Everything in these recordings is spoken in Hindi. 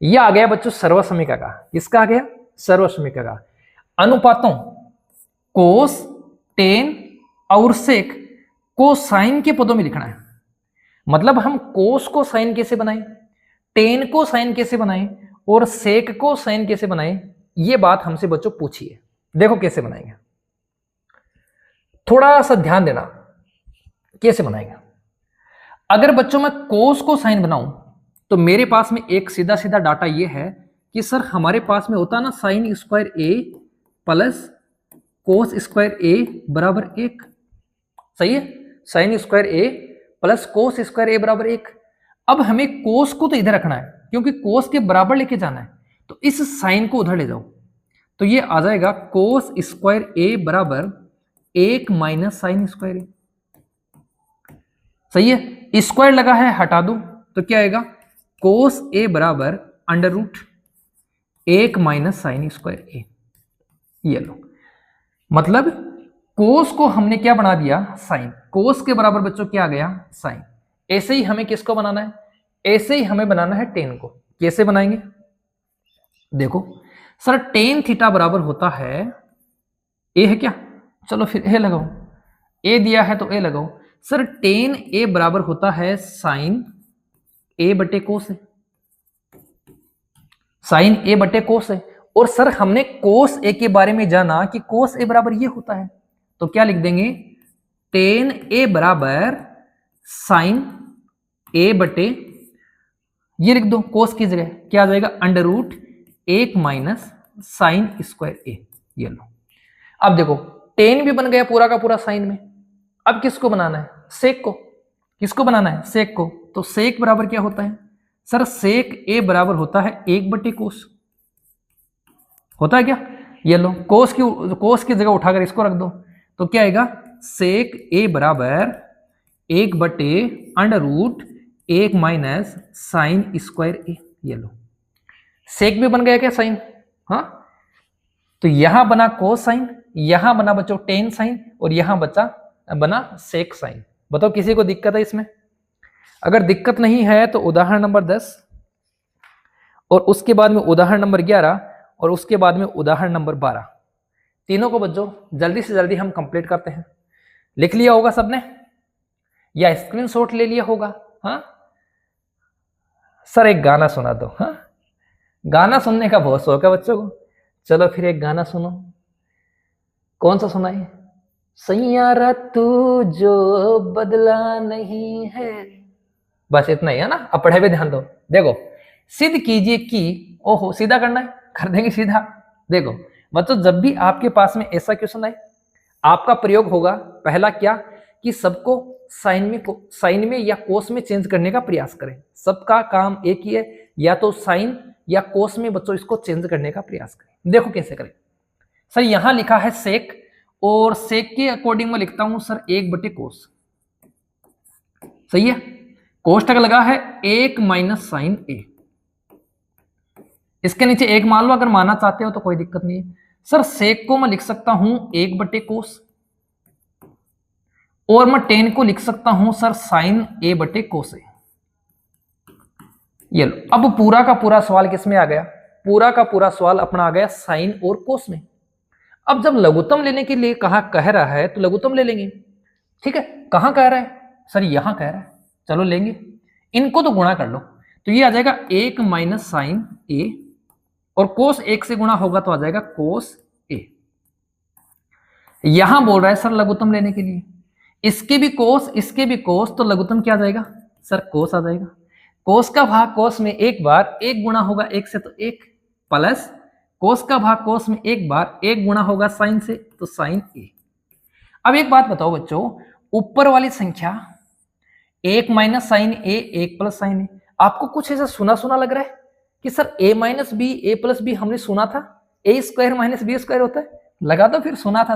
यह आ गया बच्चों सर्वसमीका का। किसका आ गया? सर्वसमीका का। अनुपातों कोस, टेन और सेक को साइन के पदों में लिखना है। मतलब हम कोस को साइन कैसे बनाएं, टेन को साइन कैसे बनाएं और सेक को साइन कैसे बनाएं, ये बात हमसे बच्चों पूछी है। देखो कैसे बनाएंगे, थोड़ा सा ध्यान देना कैसे बनाएंगे। अगर बच्चों मैं कोस को साइन बनाऊं तो मेरे पास में एक सीधा सीधा डाटा ये है कि सर हमारे पास में होता ना sign square A plus cos square ए बराबर 1। सही है, sine square A plus cos square ए बराबर 1। अब हमें कोस को तो इधर रखना है क्योंकि कोस के बराबर लेके जाना है, तो इस साइन को उधर ले जाओ, तो ये आ जाएगा कोस स्क्वायर ए बराबर 1 माइनस साइन स्क्वायर ए। सही है, स्क्वायर लगा है हटा दो, तो क्या आएगा कोस ए बराबर under root 1 minus sine square A. ये लो, मतलब कोस को हमने क्या बना दिया साइन, कोस के बराबर बच्चों क्या आ गया साइन। ऐसे ही हमें किसको बनाना है, ऐसे ही हमें बनाना है टेन को। कैसे बनाएंगे देखो, सर टेन थीटा बराबर होता है ए है क्या, चलो फिर ए लगाओ, ए दिया है तो ए लगाओ। सर टेन ए बराबर होता है साइन ए बटे कोस है, साइन ए बटे कोस है। और सर हमने कोस ए के बारे में जाना कि कोस ए बराबर ये होता है, तो क्या लिख देंगे टेन ए बराबर साइन ए बटे ये लिख दो कोस की जगह, क्या आ जाएगा under root 1 minus sine square A. ये लो, अब देखो टेन भी बन गया पूरा का पूरा साइन में। अब किसको बनाना है सेक को, किसको बनाना है सेक को, तो सेक बराबर क्या होता है सर सेक ए बराबर होता है 1 बटे कोस, होता है क्या। ये लो कोस की जगह उठाकर इसको रख दो, तो क्या आएगा सेक ए बराबर 1 बटे under root 1 minus sine square A. ये लो सेक भी बन गया क्या साइन, हाँ, तो यहां बना कोस साइन, यहां बना बच्चों टेन साइन और यहां बना सेक साइन। बताओ किसी को दिक्कत है इसमें? अगर दिक्कत नहीं है तो उदाहरण नंबर 10 और उसके बाद में उदाहरण नंबर 11 और उसके बाद में उदाहरण नंबर 12, तीनों को बच्चों जल्दी से जल्दी हम कंप्लीट करते हैं। लिख लिया होगा सबने या स्क्रीनशॉट ले लिया होगा? हाँ सर एक गाना सुना दो। हाँ, गाना सुनने का बहुत शौक है बच्चों को, चलो फिर एक गाना सुनो। कौन सा सुनाए? सैयारा तू जो बदला नहीं है, बस इतना ही है ना। अब पढ़ाई पे ध्यान दो। देखो सिद्ध कीजिए कि, ओहो सीधा करना है, कर देंगे सीधा। देखो बच्चों जब भी आपके पास में ऐसा क्वेश्चन आए, आपका प्रयोग होगा पहला क्या कि सबको साइन में या कोस में चेंज करने का प्रयास करें। सबका काम एक ही है, या तो साइन या कोस में बच्चों इसको चेंज करने का प्रयास करें। देखो कैसे करें। सर यहां लिखा है सेक, और सेक के अकॉर्डिंग मैं लिखता हूं सर 1 बटे कोस। सही है, कोष्टक लगा है 1 माइनस साइन ए, इसके नीचे 1 मान लो, अगर मानना चाहते हो तो कोई दिक्कत नहीं है। सर सेक को मैं लिख सकता हूं 1 बटे कोस, और मैं टेन को लिख सकता हूं सर साइन ए बटे कोस ए। ये लो, अब पूरा का पूरा सवाल किस में आ गया? पूरा का पूरा सवाल अपना आ गया साइन और कोस में। अब जब लघुत्तम लेने के लिए कह रहा है तो लघुत्तम ले लेंगे। ठीक है, कहां कह रहा है सर? यहां कह रहा है, चलो लेंगे, इनको तो गुणा कर लो, तो ये आ जाएगा 1 माइनस साइन ए, और कोस 1 से गुणा होगा तो आ जाएगा कोस ए। यहां बोल रहा है सर लघुत्तम लेने के लिए, इसके भी कोस इसके भी कोस, तो लघुत्तम क्या आ जाएगा सर कोस आ जाएगा। कोस का भाग कोस में एक बार 1 गुणा होगा 1 से, तो 1 प्लस कोस का भाग कोस में एक बार 1 गुणा होगा साइन से, तो साइन ए। अब एक बात बताओ बच्चों, ऊपर वाली संख्या 1 minus sine A 1 plus sine A, आपको कुछ ऐसा सुना सुना लग रहा है कि sir a minus B A plus B हमने सुना था, A square minus B square होता है, लगा दो फिर सुना था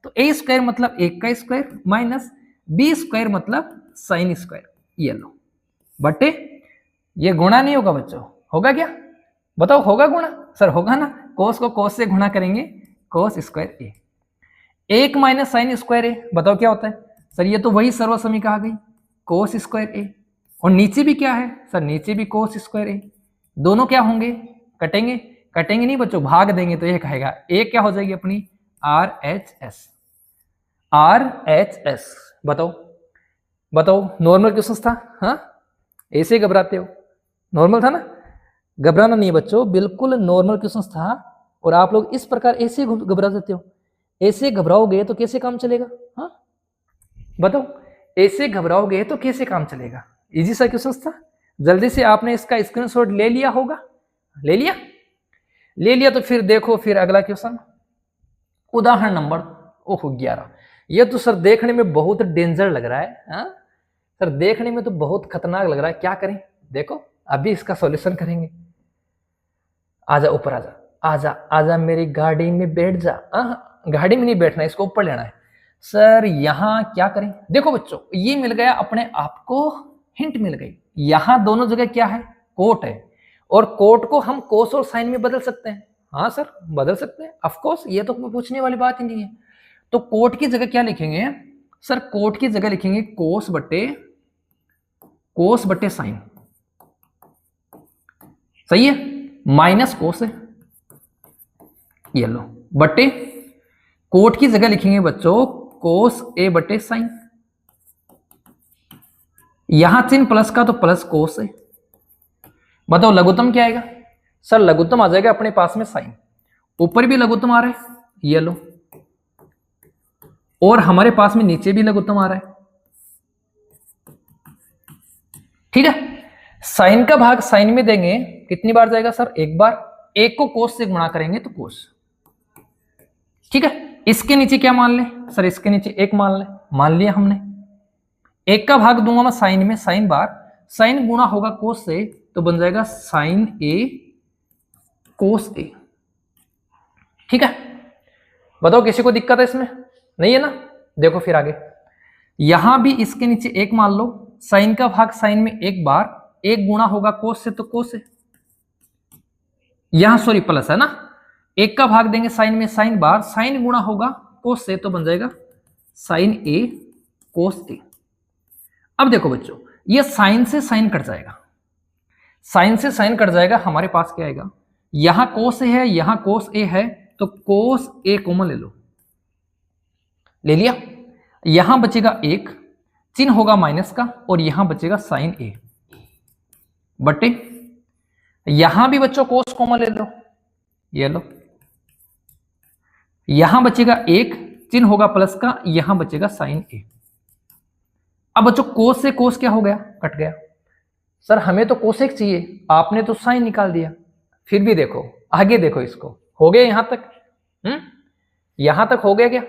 तो ए स्क्वायर मतलब 1 का स्क्वायर माइनस बी स्क्वायर मतलब साइन स्क्वायर। ये लो बटे, ये गुणा नहीं होगा बच्चों, होगा क्या बताओ? होगा गुणा? सर होगा ना, कोस को कोस से गुणा करेंगे, कोस स्क्वायर ए। 1 माइनस साइन स्क्वायर ए, बताओ क्या होता है सर? ये तो वही सर्वसमीका आ गई, कोस स्क्वायर ए, और नीचे भी क्या है सर? नीचे भी कोस स्क्वायर ए। दोनों क्या होंगे, कटेंगे, कटेंगे नहीं बच्चों, भाग देंगे तो ये कहेगा एक क्या हो जाएगी अपनी RHS। RHS बताओ बताओ, नॉर्मल क्वेश्चन था, हाँ ऐसे ही घबराते हो, नॉर्मल था ना, घबराना नहीं है बच्चों, बिल्कुल नॉर्मल क्वेश्चन था। और आप लोग इस प्रकार ऐसे घबरा जाते हो, ऐसे घबराओगे तो कैसे काम चलेगा, हाँ बताओ, ऐसे घबराओगे तो कैसे काम चलेगा। इजी सा क्वेश्चन था, जल्दी से आपने इसका स्क्रीनशॉट ले लिया होगा, ले लिया, ले लिया तो फिर देखो फिर अगला क्वेश्चन, उदाहरण नंबर 11। ये तो सर देखने में बहुत डेंजर लग रहा है, हाँ सर देखने में तो बहुत खतरनाक लग रहा है, क्या करें, देखो अभी इसका सॉल्यूशन करेंगे। आजा ऊपर, आजा आजा आजा मेरी गाड़ी में बैठ जा। गाड़ी में नहीं बैठना, इसको ऊपर लेना है। सर यहां क्या करें, देखो बच्चों ये मिल गया अपने आप को, हिंट मिल गई। यहां दोनों जगह क्या है, कोट है, और कोट को हम कोस और साइन में बदल सकते हैं। हाँ सर बदल सकते हैं, ऑफ कोर्स, ये तो पूछने वाली बात ही नहीं है। तो कोट की जगह क्या लिखेंगे सर, कोट की जगह लिखेंगे कोस बटे साइन, सही है, माइनस कोस है, ये लो, बटे कोट की जगह लिखेंगे बच्चों कोस ए बटे साइन, यहां चिन्ह प्लस का तो प्लस कोस है। बताओ लघुत्तम क्या आएगा सर, लघुत्तम आ जाएगा अपने पास में साइन, ऊपर भी लघुत्तम आ रहा है, ये लो, और हमारे पास में नीचे भी लघुत्तम आ रहा है, ठीक है। साइन का भाग साइन में देंगे, कितनी बार जाएगा सर, एक बार, एक को कोस से गुणा करेंगे तो कोस, ठीक है। इसके नीचे क्या मान ले सर, इसके नीचे एक मान ले, मान लिया हमने, एक का भाग दूंगा मैं साइन में, साइन बार, साइन गुणा होगा कोस से तो बन जाएगा साइन ए कोस ए, ठीक है। बताओ किसी को दिक्कत है इसमें, नहीं है ना। देखो फिर आगे, यहां भी इसके नीचे एक मान लो, साइन का भाग साइन में एक बार, एक गुणा होगा कोस से तो कोस है, यहां सॉरी प्लस है ना, एक का भाग देंगे साइन में, साइन बार, साइन गुणा होगा कोस से तो बन जाएगा साइन ए कोस ए। अब देखो बच्चों ये साइन से साइन कट जाएगा, साइन से साइन कट जाएगा, हमारे पास क्या आएगा, यहां कोस ए है, यहां कोस ए है, तो कोस ए कॉमन ले लो, ले लिया, यहां बचेगा एक, चिन्ह होगा माइनस का, और यहां बचेगा साइन ए बटे, यहां भी बच्चों कोस कॉमन ले लो, ये लो, यहां बचेगा एक, चिन्ह होगा प्लस का, यहां बचेगा साइन ए। अब बच्चों कोस से कोस क्या हो गया, कट गया। सर हमें तो कोसेक चाहिए, आपने तो साइन निकाल दिया, फिर भी देखो आगे देखो, इसको हो गया यहां तक, यहां तक हो गया क्या,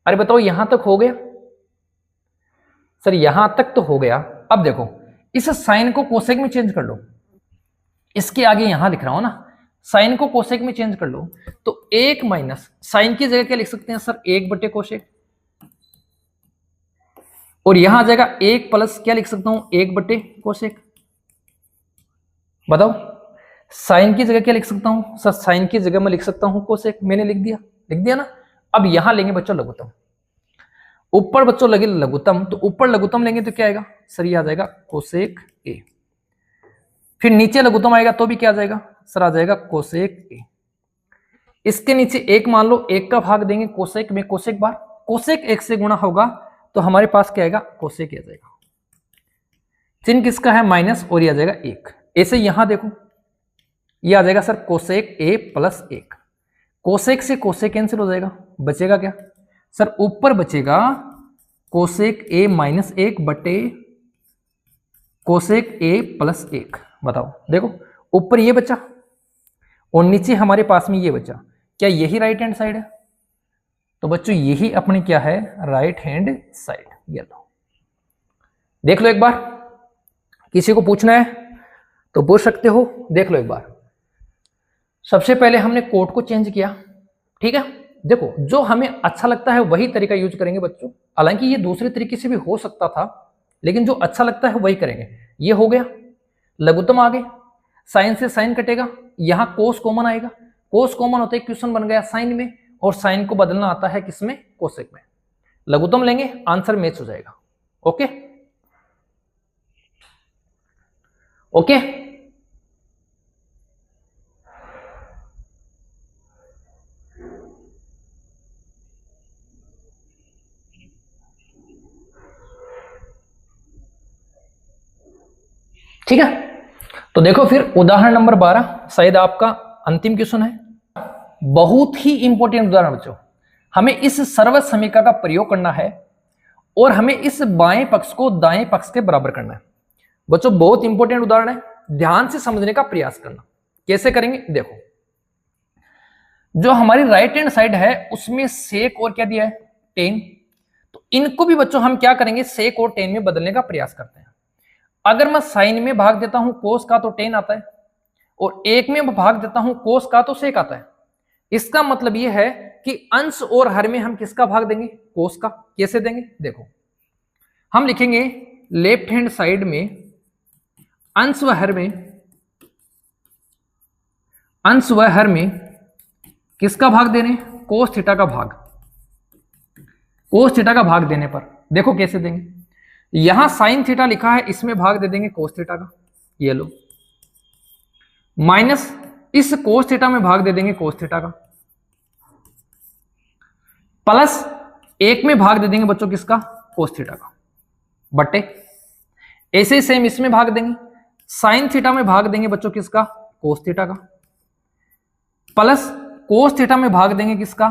अरे बताओ यहां तक हो गया सर, यहां तक तो हो गया। अब देखो इस साइन को कोसेक में चेंज कर लो, इसके आगे यहां लिख रहा हूं ना, साइन को कोसेक में चेंज कर लो, तो एक माइनस साइन की जगह क्या लिख सकते हैं सर, एक बटे कोसेक, और यहां आ जाएगा एक प्लस क्या लिख सकता हूं, एक बटे कोसेक। बताओ साइन की जगह क्या लिख सकता हूं सर, साइन की जगह मैं लिख सकता हूं कोसेक, मैंने लिख दिया ना। अब यहां लेंगे बच्चों लघुत्तम, ऊपर बच्चों लगे लघुत्तम, तो ऊपर लघुत्तम लेंगे तो क्या आएगा सर, ये आ जाएगा कोसेक ए, फिर नीचे लघुत्तम आएगा तो भी क्या आ जाएगा सर, आ जाएगा कोसेक ए। इसके नीचे एक मान लो, एक का भाग देंगे कोसेक में, कोसेक बार, कोसेक एक से गुणा होगा तो हमारे पास क्या आएगा, कोसेक आ जाएगा, चिन्ह किसका है माइनस, और ये आ जाएगा एक। ऐसे यहां देखो ये आ जाएगा सर कोसेक ए प्लस एक, कोसेक से कोसेक कैंसिल हो जाएगा, बचेगा क्या सर, ऊपर बचेगा कोसेक ए माइनस एक बटे कोसेक ए प्लस एक। बताओ देखो ऊपर ये बचा और नीचे हमारे पास में ये बचा, क्या यही राइट हैंड साइड है, तो बच्चों यही अपने क्या है, राइट हैंड साइड। ये लो देख लो एक बार, किसी को पूछना है तो पूछ सकते हो, देख लो एक बार। सबसे पहले हमने कोड को चेंज किया, ठीक है। देखो जो हमें अच्छा लगता है वही तरीका यूज करेंगे बच्चों, हालांकि ये दूसरे तरीके से भी हो सकता था, लेकिन जो अच्छा लगता है वही करेंगे। ये हो गया, लघुत्तम आ गए, साइन से साइन कटेगा, यहां कोस कॉमन आएगा, कोस कॉमन होते ही क्वेश्चन बन गया साइन में, और साइन को बदलना आता है किसमें, कोसेक में। लघुत्तम लेंगे, आंसर मैच हो जाएगा। ओके ओके, ठीक है, तो देखो फिर उदाहरण नंबर 12 शायद आपका अंतिम क्वेश्चन है। बहुत ही इंपॉर्टेंट उदाहरण बच्चों, हमें इस सर्वज समीकरण का प्रयोग करना है और हमें इस बाएं पक्ष को दाएं पक्ष के बराबर करना है। बच्चों बहुत इंपॉर्टेंट उदाहरण है, ध्यान से समझने का प्रयास करना। कैसे करेंगे देखो, जो हमारी राइट हैंड साइड है उसमें सेक और क्या दिया है, टेन। तो इनको भी बच्चों हम क्या करेंगे, सेक और टेन में बदलने का प्रयास करते हैं। अगर मैं साइन में भाग देता हूं कोस का तो टेन आता है, और एक में भाग देता हूं कोस का तो सेक आता है। इसका मतलब यह है कि अंश और हर में हम किसका भाग देंगे, कोस का। कैसे देंगे देखो, हम लिखेंगे लेफ्ट हैंड साइड में अंश व हर में, अंश व हर में किसका भाग देने, कोस थीटा का भाग। कोस थीटा का भाग देने पर देखो कैसे देंगे, यहां साइन थीटा लिखा है, इसमें भाग दे देंगे कोस थीटा का, ये लो, माइनस इस कोस थीटा में भाग दे देंगे कोस थीटा का, प्लस एक में भाग दे देंगे बच्चों किसका, कोस थीटा का, बटे ऐसे ही सेम इसमें भाग देंगे, साइन थीटा में भाग देंगे बच्चों किसका, कोस थीटा का, प्लस कोस थीटा में भाग देंगे किसका,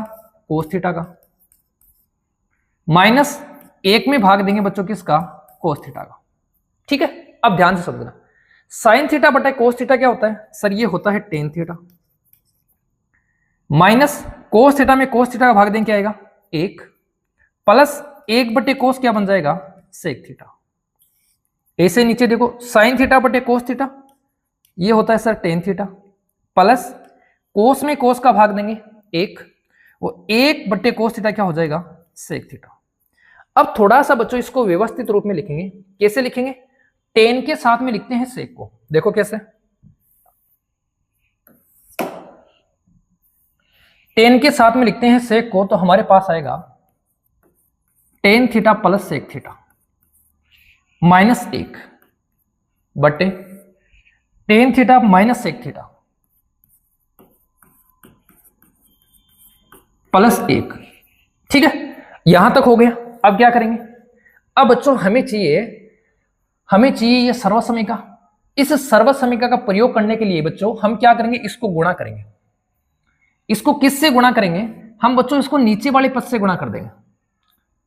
कोस थीटा का, माइनस एक में भाग देंगे बच्चों किसका, कोस थीटा का। ठीक है, अब ध्यान से समझना, साइन थीटा बटा कोस थीटा क्या होता है सर, ये होता है tan theta, minus cos theta में कोस थीटा का भाग देंगे क्या आएगा, एक, प्लस एक बटे कोस क्या बन जाएगा, सेक थीटा। ऐसे नीचे देखो साइन थीटा बटे कोस थीटा, ये होता है sir ten theta, plus cos में कोस का भाग देंगे एक, वो एक बटे कोस थीटा क्या हो जाएगा, सेक थीटा। अब थोड़ा सा बच्चों इसको व्यवस्थित रूप में लिखेंगे। कैसे लिखेंगे, टेन के साथ में लिखते हैं सेक को, देखो कैसे, टेन के साथ में लिखते हैं सेक को, तो हमारे पास आएगा tan theta plus sec theta minus एक बटे tan theta minus sec theta plus एक। ठीक है, यहां तक हो गया। अब क्या करेंगे, अब बच्चों हमें चाहिए ये सर्वसमीका। इस सर्वसमीका का प्रयोग करने के लिए बच्चों हम क्या करेंगे, इसको गुणा करेंगे। इसको किससे गुणा करेंगे, हम बच्चों इसको नीचे वाले पद से गुणा कर देंगे,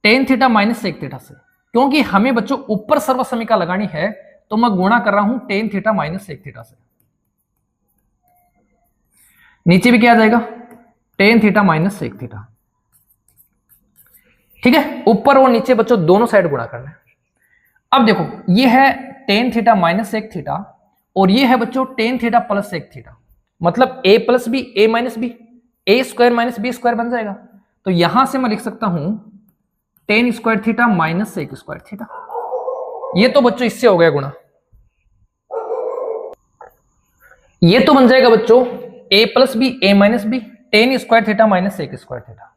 tan theta minus sec theta से, क्योंकि हमें बच्चों ऊपर सर्वसमीका लगानी है, तो मैं गुणा कर रहा हूं tan theta minus sec theta से। नीचे भी क्या आ जाएगा, tan theta minus sec theta. ठीक है, ऊपर और नीचे बच्चों दोनों साइड गुणा करना है। अब देखो ये है tan theta minus sec theta, और ये है बच्चों tan theta plus sec theta, मतलब a plus B A minus B, A square minus B square बन जाएगा। तो यहां से मैं लिख सकता हूं tan square theta minus sec square theta. ये तो बच्चों इससे हो गया गुणा, ये तो बन जाएगा बच्चों a plus B A minus B, tan square theta minus sec square theta,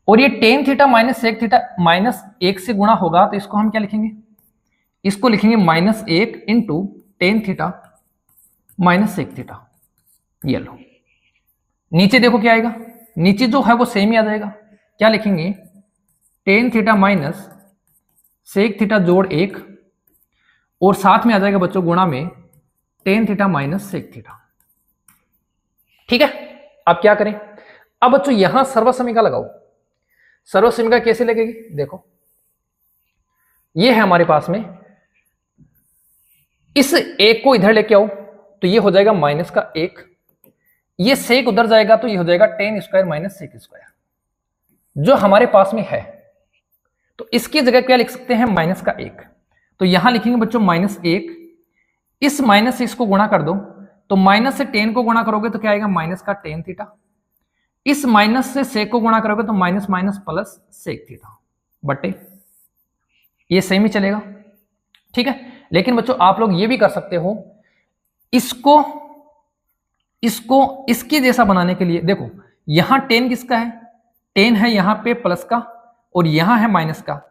और ये tan theta minus sec theta minus एक से गुणा होगा, तो इसको हम क्या लिखेंगे, इसको लिखेंगे माइनस एक into tan theta minus sec theta. ये लो, नीचे देखो क्या आएगा, नीचे जो है वो सेम ही आ जाएगा। क्या लिखेंगे, tan theta minus sec theta जोड़ एक, और साथ में आ जाएगा बच्चों गुणा में tan theta minus sec theta. ठीक है, अब क्या करें, अब बच्चों यहां सर्वसमीका लगाओ। सर्वसमीका कैसे लगेगी, देखो ये है हमारे पास में, इस एक को इधर लेके आओ तो ये हो जाएगा माइनस का एक, ये सेक उधर जाएगा तो ये हो जाएगा tan square minus sec square जो हमारे पास में है। तो इसकी जगह क्या लिख सकते हैं, माइनस का एक, तो यहां लिखेंगे बच्चों माइनस एक, इस माइनस से इसको गुणा कर दो, तो माइनस से टेन को गुणा करोगे तो क्या आएगा, माइनस का टेन थीटा, इस माइनस से सेक को गुणा करोगे तो minus minus plus sec theta बटे, ये सेम ही चलेगा। ठीक है, लेकिन बच्चों आप लोग ये भी कर सकते हो, इसको इसके जैसा बनाने के लिए देखो, यहां टेन किसका है, टेन है यहां पे प्लस का, और यहां है माइनस का,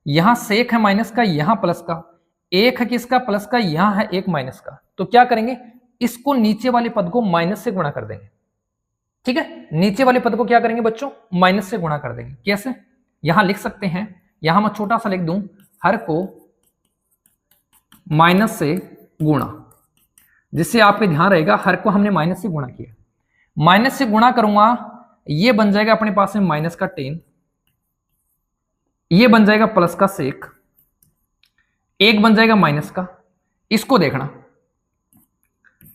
यहां सेक है माइनस का, यहां प्लस का, एक है किसका, प्लस का, यहां है एक माइनस का। तो क्या करेंगे, इसको नीचे वाले पद को माइनस से गुणा कर देंगे। ठीक है, नीचे वाले पद को क्या करेंगे बच्चों, माइनस से गुणा कर देंगे। कैसे, यहां लिख सकते हैं, यहां मैं छोटा सा लिख दूं, हर को माइनस से गुणा, जिससे आपके ध्यान रहेगा हर को हमने माइनस से गुणा किया, माइनस से गुणा करूंगा, ये बन जाएगा अपने पास में माइनस का 10, ये बन जाएगा प्लस का सेक, एक बन जाएगा माइनस का, इसको देखना,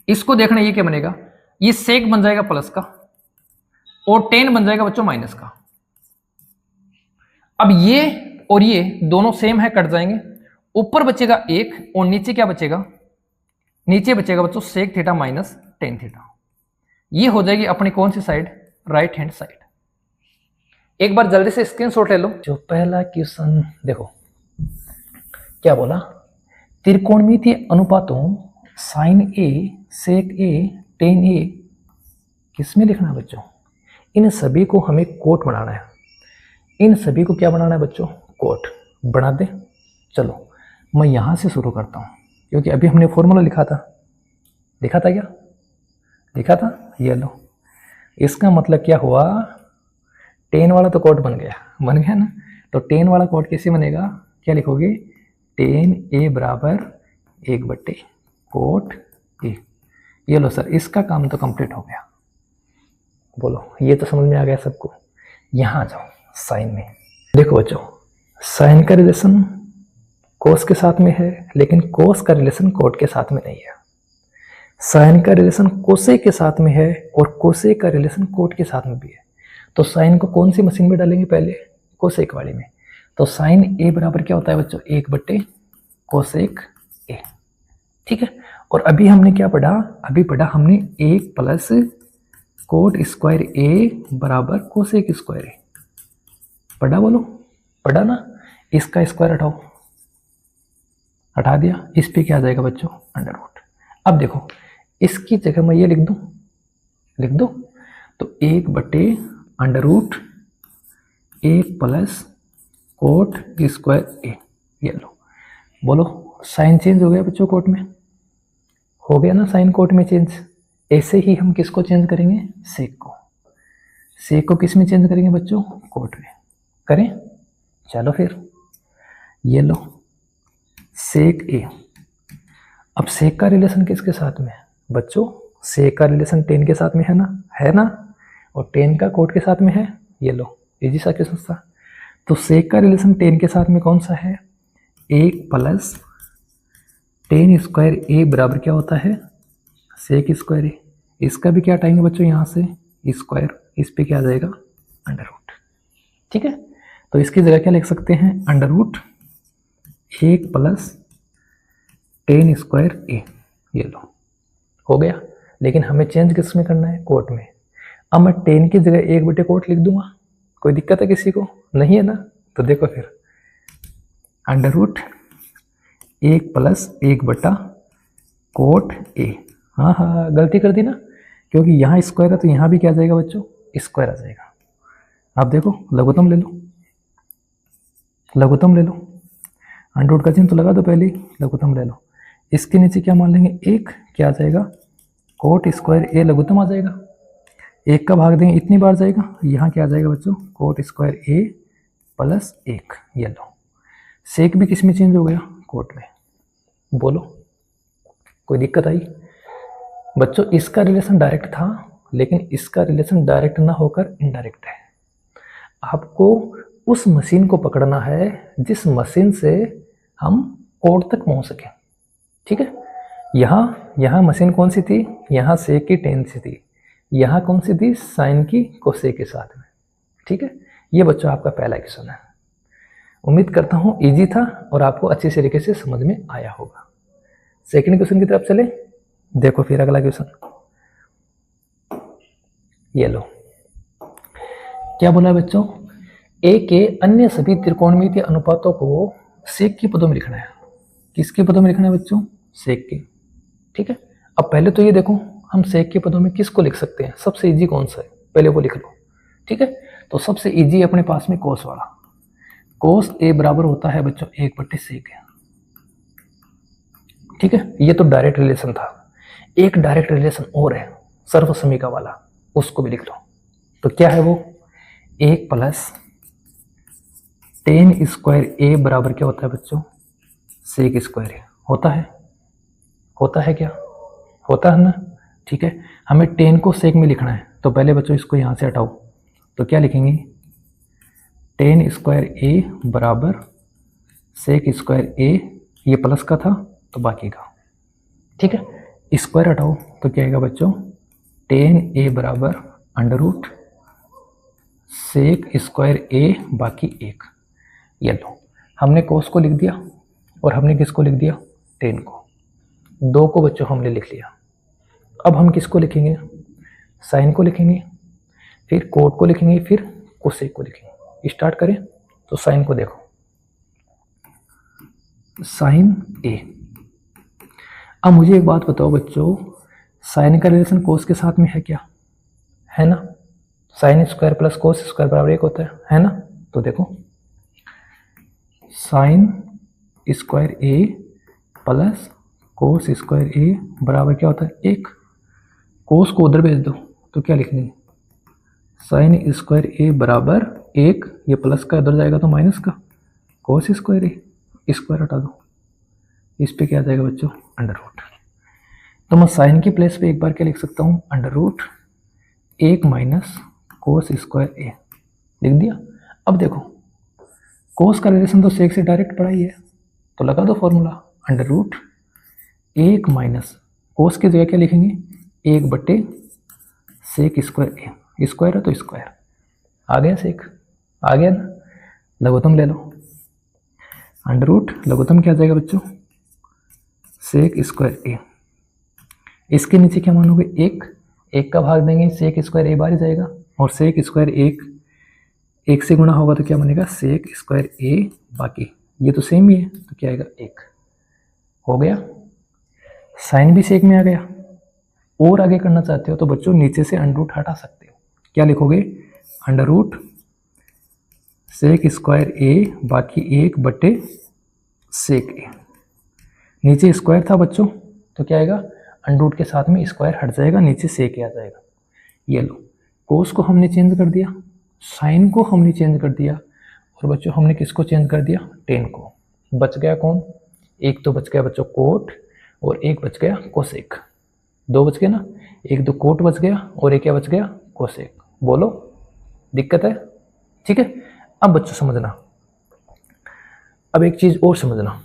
इसको देखना, ये क्या बनेगा, ये सेक बन जाएगा प्लस का और 10 बन जाएगा बच्चों माइनस का। अब ये और ये दोनों सेम है, कट जाएंगे, ऊपर बचेगा 1 और नीचे क्या बचेगा, नीचे बचेगा बच्चों sec theta minus tan theta. ये हो जाएगी अपनी कौन सी साइड, राइट हैंड साइड। एक बार जल्दी से स्क्रीनशॉट ले लो। जो पहला क्वेश्चन देखो क्या बोला, त्रिकोणमितीय अनुपातों sign A, sec A, ten ए किसमें लिखना है बच्चों, इन सभी को हमें कोट बनाना है, इन सभी को क्या बनाना है बच्चों, कोट बना दे। चलो मैं यहां से शुरू करता हूं, क्योंकि अभी हमने फॉर्मूला लिखा था क्या लिखा था, ये लो, इसका मतलब क्या हुआ, 10 वाला तो कोट बन गया ना, तो 10 वाला कोट कैसे बनेगा, क्या लिखोगे, 10a बराबर 1/, कोट ए। ये लो सर, इसका काम तो कंप्लीट हो गया। बोलो ये तो समझ में आ गया सबको। यहां जाओ साइन में, देखो बच्चों साइन का रिलेशन कोस के साथ में है, लेकिन कोस का रिलेशन कोट के साथ में नहीं है। साइन का रिलेशन कोसेक के साथ में है और कोसेक का रिलेशन कोट के साथ में भी है। तो साइन को कौन सी मशीन में डालेंगे, पहले कोसेक वाली में। तो साइन ए बराबर क्या होता है बच्चों, 1/, कोसेक ए, ठीक है। और अभी हमने क्या पढ़ा, अभी पढ़ा हमने 1 प्लस कोट स्क्वायर ए बराबर कोसेक स्क्वायर ए, पढ़ा, बोलो पढ़ा ना। इसका स्क्वायर हटाओ, हटा दिया, इस पे क्या आ जाएगा बच्चों, अंडर रूट। अब देखो इसकी जगह मैं ये लिख दो, तो 1/, under root 1 plus cot square A, ये लो। बोलो साइन चेंज हो गया बच्चों, कोट में हो गया ना, साइन कोट में चेंज। ऐसे ही हम किसको चेंज करेंगे, सेक को। सेक को किस में चेंज करेंगे बच्चों, कोट में। करें, चलो फिर ये लो सेक ए। अब सेक का रिलेशन किसके साथ में है बच्चों, सेक का रिलेशन 10 के साथ में है ना, और 10 का कोट के साथ में है। ये लो इजी सा क्वेश्चन था। तो सेक का रिलेशन 10 के साथ में कौन सा है, 1 प्लस 10 स्क्वायर ए बराबर क्या होता है, सेक स्क्वायर ए। इसका भी क्या हटाएंगे बच्चों, यहाँ से स्क्वायर, इस पे क्या आ जाएगा, अंडर रूट, ठीक है। तो इसकी जगह क्या लिख सकते हैं, under root 1 plus 10 square A, ये लो हो गया। लेकिन हमें चेंज किस में करना है, कोट में। अब मैं 10 की जगह 1/, कोट लिख दूंगा, कोई दिक्कत है किसी को, नहीं है ना। तो देखो फिर under root 1 plus 1/, cot A. हाँ गलती कर दी ना, क्योंकि यहाँ स्क्वायर है तो यहाँ भी क्या आ जाएगा बच्चों, स्क्वायर आ जाएगा। आप देखो लघुत्तम ले लो, अंडर रूट का चिन्ह तो लगा दो पहले ही, लघुत्तम ले लो। इसके नीचे क्या मान लेंगे, 1, क्या आ जाएगा, कोट स्क्वायर ए लघुत्तम आ जाएगा। 1 का भाग देंगे इतनी बार जाएगा, यहाँ क्या आ जाएगा बच्चों, कोट स्क्वायर ए प्लस 1, ये लो। सेक भी किस में चेंज हो गया, कोट में। बोलो कोई दिक्कत आई बच्चों। इसका रिलेशन डायरेक्ट था, लेकिन इसका रिलेशन डायरेक्ट ना होकर इनडायरेक्ट है। आपको उस मशीन को पकड़ना है जिस मशीन से हम कोट तक पहुंच सकें, ठीक है। यहाँ मशीन कौन सी थी, यहाँ सेक की 10 सी थी, यहाँ कौन सी थी, साइन की कोसेक के साथ में, ठीक है। ये बच्चों आपका पहला क्वेश्चन है। उम्मीद करता हूँ इजी था और आपको अच्छी तरीके से समझ में आया होगा। सेकंड क्वेश्चन की तरफ चले, देखो फिर अगला क्वेश्चन, ये लो क्या बोला है बच्चों, ए के अन्य सभी त्रिकोणमितीय अनुपातों को सेक के पदों में लिखना है। किसके पदों में लिखना है बच्चों, सेक के, ठीक है। अब पहले तो ये देखो हम सेक के पदों में किसको लिख सकते हैं, सबसे इजी कौन सा है, पहले वो लिख लो, ठीक है। तो सबसे इजी अपने पास में कोस वाला, कोस ए बराबर होता है बच्चों 1/सेक, ठीक है। ये तो डायरेक्ट रिलेशन था। एक डायरेक्ट रिलेशन और है सर्वसमीका वाला, उसको भी लिख लो। तो क्या है वो, 1 प्लस 10 स्क्वायर ए बराबर क्या होता है बच्चों, सेक स्क्वायर ए होता है क्या, होता है ना, ठीक है। हमें टेन को सेक में लिखना है, तो पहले बच्चों इसको यहाँ से हटाओ, तो क्या लिखेंगे, टेन स्क्वायर ए बराबर सेक स्क्वायर ए, ये प्लस का था तो बाकी का, ठीक है। स्क्वायर हटाओ तो क्या आएगा बच्चों, टेन ए बराबर अंडर रूट सेक स्क्वायर ए बाकी एक। ये लो, हमने कोस को लिख दिया और हमने किसको लिख दिया, टेन को, दो को बच्चों हमने लिख लिया। अब हम किसको लिखेंगे, साइन को लिखेंगे, फिर कोट को लिखेंगे, फिर कोसेक को लिखेंगे। स्टार्ट करें तो साइन को देखो, साइन ए। अब मुझे एक बात बताओ बच्चों, साइन का रिलेशन कोस के साथ में है क्या, है ना, sine square plus cos square बराबर एक होता है ना। तो देखो sign square A plus cos square ए बराबर क्या होता है, एक। कोस को उधर भेज दो तो क्या लिखेंगे, साइन स्क्वायर ए बराबर एक, ये प्लस का उधर जाएगा तो माइनस का, कोस स्क्वायर ए, स्क्वायर हटा दो, इस पे क्या आ जाएगा बच्चों, अंडर रूट। तो मैं साइन की प्लेस पे एक बार क्या लिख सकता हूँ, अंडर रूट एक माइनस कोस स्क्वायर ए, लिख दिया। अब देखो कोस का रिलेशन तो सेक से डायरेक्ट पढ़ा ही है, तो लगा दो फॉर्मूला, अंडर रूट एक माइनस कोस की जगह क्या लिखेंगे, एक बटे सेक स्क्वायर ए, स्क्वायर है तो स्क्वायर, आ गया सेक, आ गया ना। लघुत्तम ले लो, अंडर रूट लघुत्तम क्या आ जाएगा बच्चों, सेक स्क्वायर ए, इसके नीचे क्या मानोगे, एक, एक का भाग देंगे सेक स्क्वायर ए बाहर ही जाएगा, और सेक स्क्वायर एक से गुणा होगा तो क्या बनेगा, सेक स्क्वायर ए बाकी, ये तो सेम ही है तो क्या आएगा, एक। हो गया, साइन भी सेक में आ गया। और आगे करना चाहते हो तो बच्चों नीचे से अंडर रूट हटा सकते हो, क्या लिखोगे, अंडर रूट सेक स्क्वायर ए बाकी एक बटे सेक ए, नीचे स्क्वायर था बच्चों तो क्या आएगा, अंडर रूट के साथ में स्क्वायर हट जाएगा, नीचे सेक आ जाएगा। ये लो, कोस को हमने चेंज कर दिया, साइन को हमने चेंज कर दिया, और बच्चों हमने किसको चेंज कर दिया, टेन को। बच गया कौन, एक तो बच गया बच्चों कोट, और एक बच गया कोसेक, दो बच गए ना, एक तो कोट बच गया और एक क्या बच गया, कोसेक। बोलो दिक्कत है, ठीक है। अब बच्चों समझना, अब एक चीज और समझना,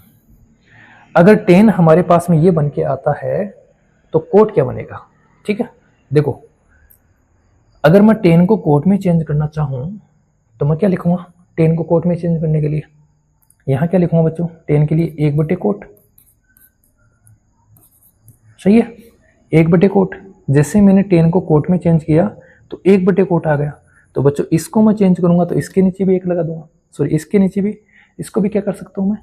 अगर टेन हमारे पास में ये बन के आता है तो कोट क्या बनेगा, ठीक है। देखो अगर मैं टेन को कोट में चेंज करना चाहूं तो मैं क्या लिखूंगा, टेन को कोट में चेंज करने के लिए यहां क्या लिखूंगा बच्चों, टेन के लिए एक बटे कोट, सही है, एक बटे कोट। जैसे मैंने टेन को कोट में चेंज किया तो एक बटे कोट आ गया, तो बच्चों इसको मैं चेंज करूंगा तो इसके नीचे भी एक लगा दूंगा, सॉरी इसके नीचे भी, इसको भी क्या कर सकता हूं मैं,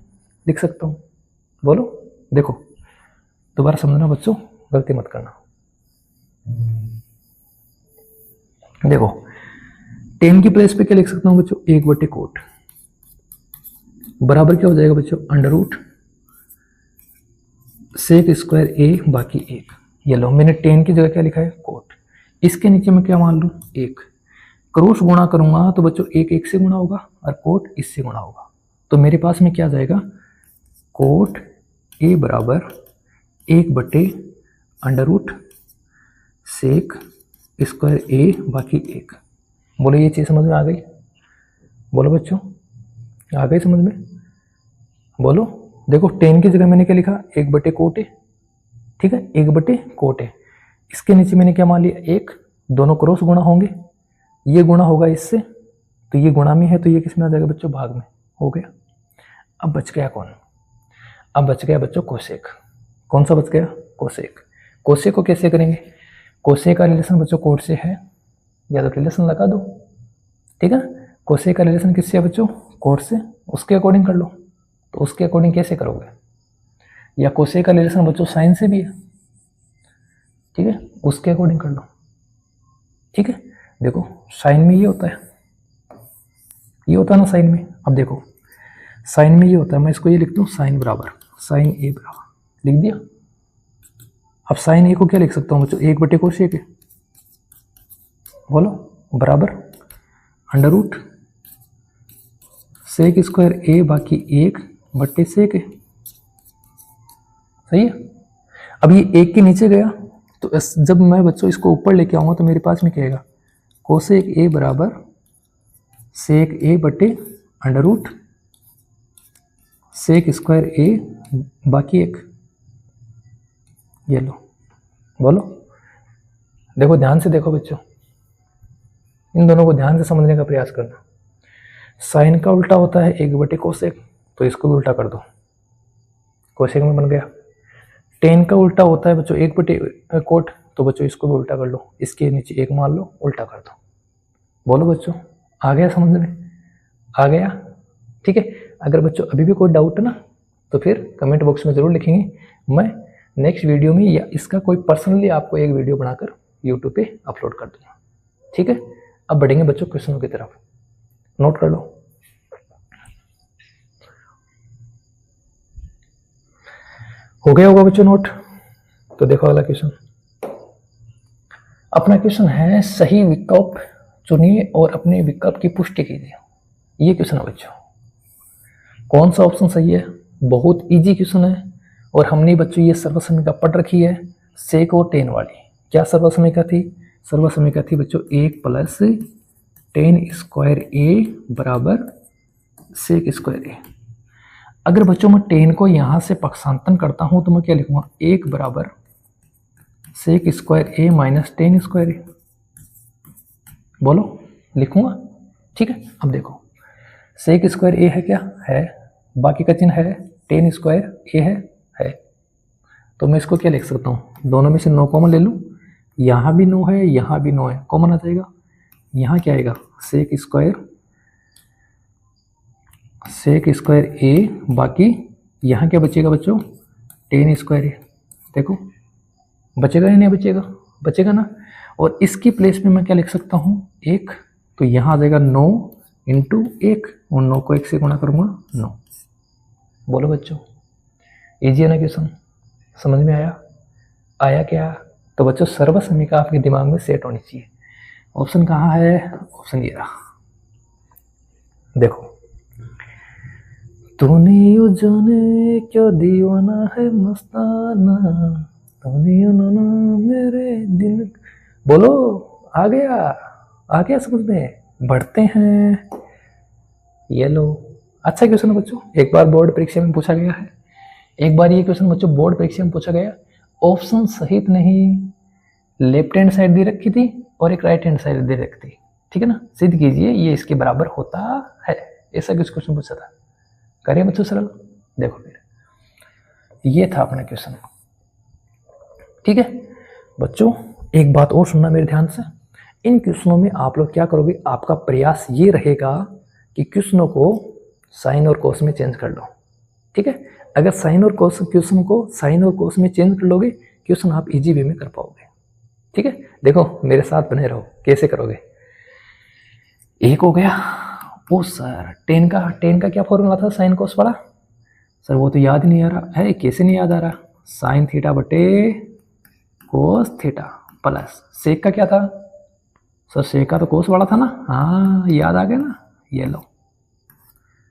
लिख सकता हूं। बोलो देखो, दोबारा समझना बच्चों, गलती मत करना। देखो टेन की प्लेस पे क्या लिख सकता हूं बच्चों, एक बटे कोट बराबर क्या हो जाएगा बच्चों, अंडर रूट सेक स्क्वायर ए बाकी एक। ये लो, मैंने टेन की जगह क्या लिखा है, कोट, इसके नीचे मैं क्या मान लूं, एक। क्रॉस गुणा करूंगा तो बच्चों एक एक से गुणा होगा और कोट इससे गुणा होगा, तो मेरे पास में क्या आ जाएगा, कोट ए बराबर एक बटे अंडर रूट सेक स्क्वायर ए बाकी एक। बोलो ये चीज़ समझ में आ गई, बोलो बच्चों आ गई समझ में, बोलो। देखो टेन की जगह मैंने क्या लिखा, एक बटे कोट है, ठीक है, एक बटे कोट है, इसके नीचे मैंने क्या मान लिया, एक, दोनों क्रॉस गुणा होंगे, ये गुणा होगा इससे तो ये गुणा में है तो ये किस में आ जाएगा बच्चों, भाग में, हो गया। अब बच गया कौन, अब बच गया बच्चों कोसेक। कौन सा बच गया, कोसेक। कोसेक को कैसे करेंगे, कोसेक का रिलेशन बच्चों कोट से है, या तो रिलेशन लगा दो, ठीक है। कोसेक का रिलेशन किससे है बच्चों, कोट से, उसके अकॉर्डिंग कर लो। तो उसके अकॉर्डिंग कैसे करोगे, या कोसेक का रिलेशन बच्चों साइन से भी है, ठीक है, उसके अकॉर्डिंग कर लो, ठीक है। देखो साइन में ये होता है, ये होता है ना साइन में। अब देखो साइन में ये होता है, मैं इसको ये लिखता हूँ, साइन बराबर साइन ए बराबर, लिख दिया। अब साइन ए को क्या लिख सकता हूँ बच्चों, एक बटे कोसेक है, बोलो बराबर अंडर रूट सेक स्क्वायर ए बाकी एक बटे सेक है, सही है। अब ये एक के नीचे गया तो जब मैं बच्चों इसको ऊपर लेके आऊँगा तो मेरे पास में क्या आएगा, कोसेक ए बराबर सेक ए बटे अंडर रूट सेक स्क्वायर ए बाकी एक। ये लो, बोलो, देखो ध्यान से देखो बच्चों, इन दोनों को ध्यान से समझने का प्रयास करना। साइन का उल्टा होता है एक बटे कोसेक, तो इसको भी उल्टा कर दो, कोसेक में बन गया। टेन का उल्टा होता है बच्चों एक बटे कोट, तो बच्चों इसको भी उल्टा कर लो, इसके नीचे एक मान लो, उल्टा कर दो। बोलो बच्चों, आ गया समझ में? आ गया? ठीक है। अगर बच्चों अभी भी कोई डाउट है ना तो फिर कमेंट बॉक्स में ज़रूर लिखेंगे, मैं नेक्स्ट वीडियो में या इसका कोई पर्सनली आपको एक वीडियो बनाकर यूट्यूब पे अपलोड कर दूँगा। ठीक है। अब बढ़ेंगे बच्चों क्वेश्चनों की तरफ, नोट कर लो। हो गया होगा बच्चों नोट? तो देखो अगला क्वेश्चन, अपना क्वेश्चन है सही विकल्प चुनिए और अपने विकल्प की पुष्टि कीजिए। ये क्वेश्चन है बच्चों, कौन सा ऑप्शन सही है? बहुत इजी क्वेश्चन है और हमने बच्चों ये सर्वसमीका पढ़ रखी है, सेक और टेन वाली। क्या सर्वसमीका थी? सर्वसमीका थी बच्चों 1 प्लस टेन स्क्वायर ए बराबर सेक स्क्वायर ए। अगर बच्चों मैं टेन को यहाँ से पक्षांतन करता हूँ तो मैं क्या लिखूंगा, 1 बराबर सेक स्क्वायर ए माइनस टेन स्क्वायर ए। बोलो, लिखूंगा? ठीक है। अब देखो सेक स्क्वायर ए है, क्या है, बाकी का चिन्ह है, टेन स्क्वायर ए है। तो मैं इसको क्या लिख सकता हूँ, दोनों में से 9 कॉमन ले लूँ, यहाँ भी 9 है, यहाँ भी 9 है, कॉमन आ जाएगा। यहाँ क्या आएगा, सेक स्क्वायर ए, बाकी यहाँ क्या बचेगा बच्चों, टेन स्क्वायर ए। देखो बचेगा या नहीं बचेगा? बचेगा ना। और इसकी प्लेस में मैं क्या लिख सकता हूँ, 1, तो यहाँ आ जाएगा 9 इंटू 1, और 9 को 1 से गुणा करूँगा 9। बोलो बच्चों, इजी है ना क्वेश्चन? समझ में आया? आया क्या? तो बच्चों सर्वसमीका आपके दिमाग में सेट होनी चाहिए। ऑप्शन कहाँ है? ऑप्शन ये रहा, देखो, तूने यो जाने क्या दीवाना है मस्ताना, तूने यो ना मेरे दिल। बोलो, आ गया समझ में? बढ़ते हैं। ये लो, अच्छा क्वेश्चन बच्चों, एक बार बोर्ड परीक्षा में पूछा गया है। एक बार ये क्वेश्चन बच्चों बोर्ड परीक्षा में पूछा गया, ऑप्शन सहित नहीं, लेफ्ट हैंड साइड दे रखी थी और एक राइट हैंड साइड दे रखी थी। ठीक है ना, सिद्ध कीजिए ये इसके बराबर होता है, ऐसा कुछ क्वेश्चन पूछा था। करिए बच्चों सरल। देखो फिर ये था अपना क्वेश्चन। ठीक है बच्चों, एक बात और सुनना मेरे ध्यान से, इन क्वेश्चनों में आप लोग क्या करोगे, आपका प्रयास ये रहेगा कि क्वेश्चनों को साइन और कोस में चेंज कर लो। ठीक है, अगर साइन और कोस क्वेश्चन को साइन और कोस में चेंज कर लोगे, क्वेश्चन आप इजी वे में कर पाओगे। ठीक है, देखो मेरे साथ बने रहो, कैसे करोगे। एक हो गया, ओ सर टेन का क्या फॉर्मूला था साइन कोस वाला? सर वो तो याद ही नहीं आ रहा है। कैसे नहीं याद आ रहा? साइन थीटा बटे कोस थीटा प्लस सेक का क्या था? सर सेक का तो कोस वाला था ना। हाँ याद आ गया ना, ये लो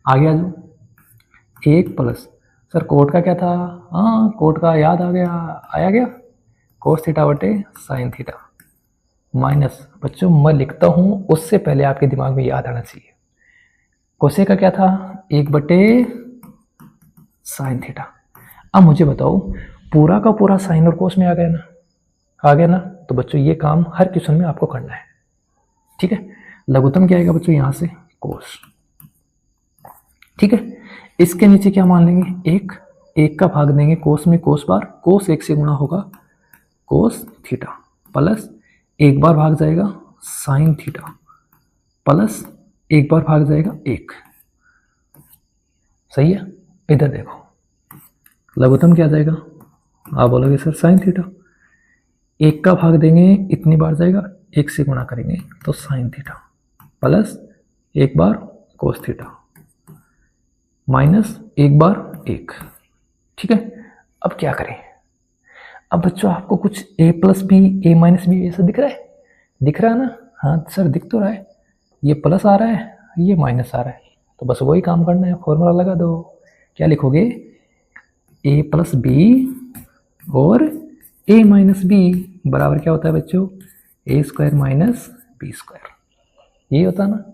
आ गया जो। एक प्लस सर कोट का क्या था? हाँ कोट का याद आ गया, आया गया, कोस थीटा बटे साइन थीटा माइनस, बच्चों मैं लिखता हूँ उससे पहले आपके दिमाग में याद आना चाहिए, कोसे का क्या था? 1 बटे साइन थीटा। अब मुझे बताओ पूरा का पूरा साइन और कोस में आ गया ना? आ गया ना। तो बच्चों ये काम हर क्वेश्चन में आपको करना है। ठीक है, लघुत्तम क्या आएगा बच्चों यहाँ से? कोस। ठीक है, इसके नीचे क्या मान लेंगे? एक का भाग देंगे कोस में, कोस बार, कोस 1 से गुणा होगा कोस थीटा प्लस एक बार भाग जाएगा साइन थीटा प्लस एक बार भाग जाएगा 1। सही है। इधर देखो लघुत्तम क्या आ जाएगा? आप बोलोगे सर साइन थीटा, 1 का भाग देंगे इतनी बार जाएगा, 1 से गुणा करेंगे तो साइन थीटा प्लस एक बार कोस थीटा माइनस एक बार 1। ठीक है, अब क्या करें? अब बच्चों आपको कुछ a plus B a minus B ऐसा दिख रहा है? दिख रहा है ना? हाँ सर दिख तो रहा है, ये प्लस आ रहा है, ये माइनस आ रहा है, तो बस वही काम करना है, फॉर्मूला लगा दो। क्या लिखोगे? a प्लस बी और a माइनस बी। बराबर क्या होता है बच्चों, ए स्क्वायर माइनस बी स्क्वायर, यही होता है ना,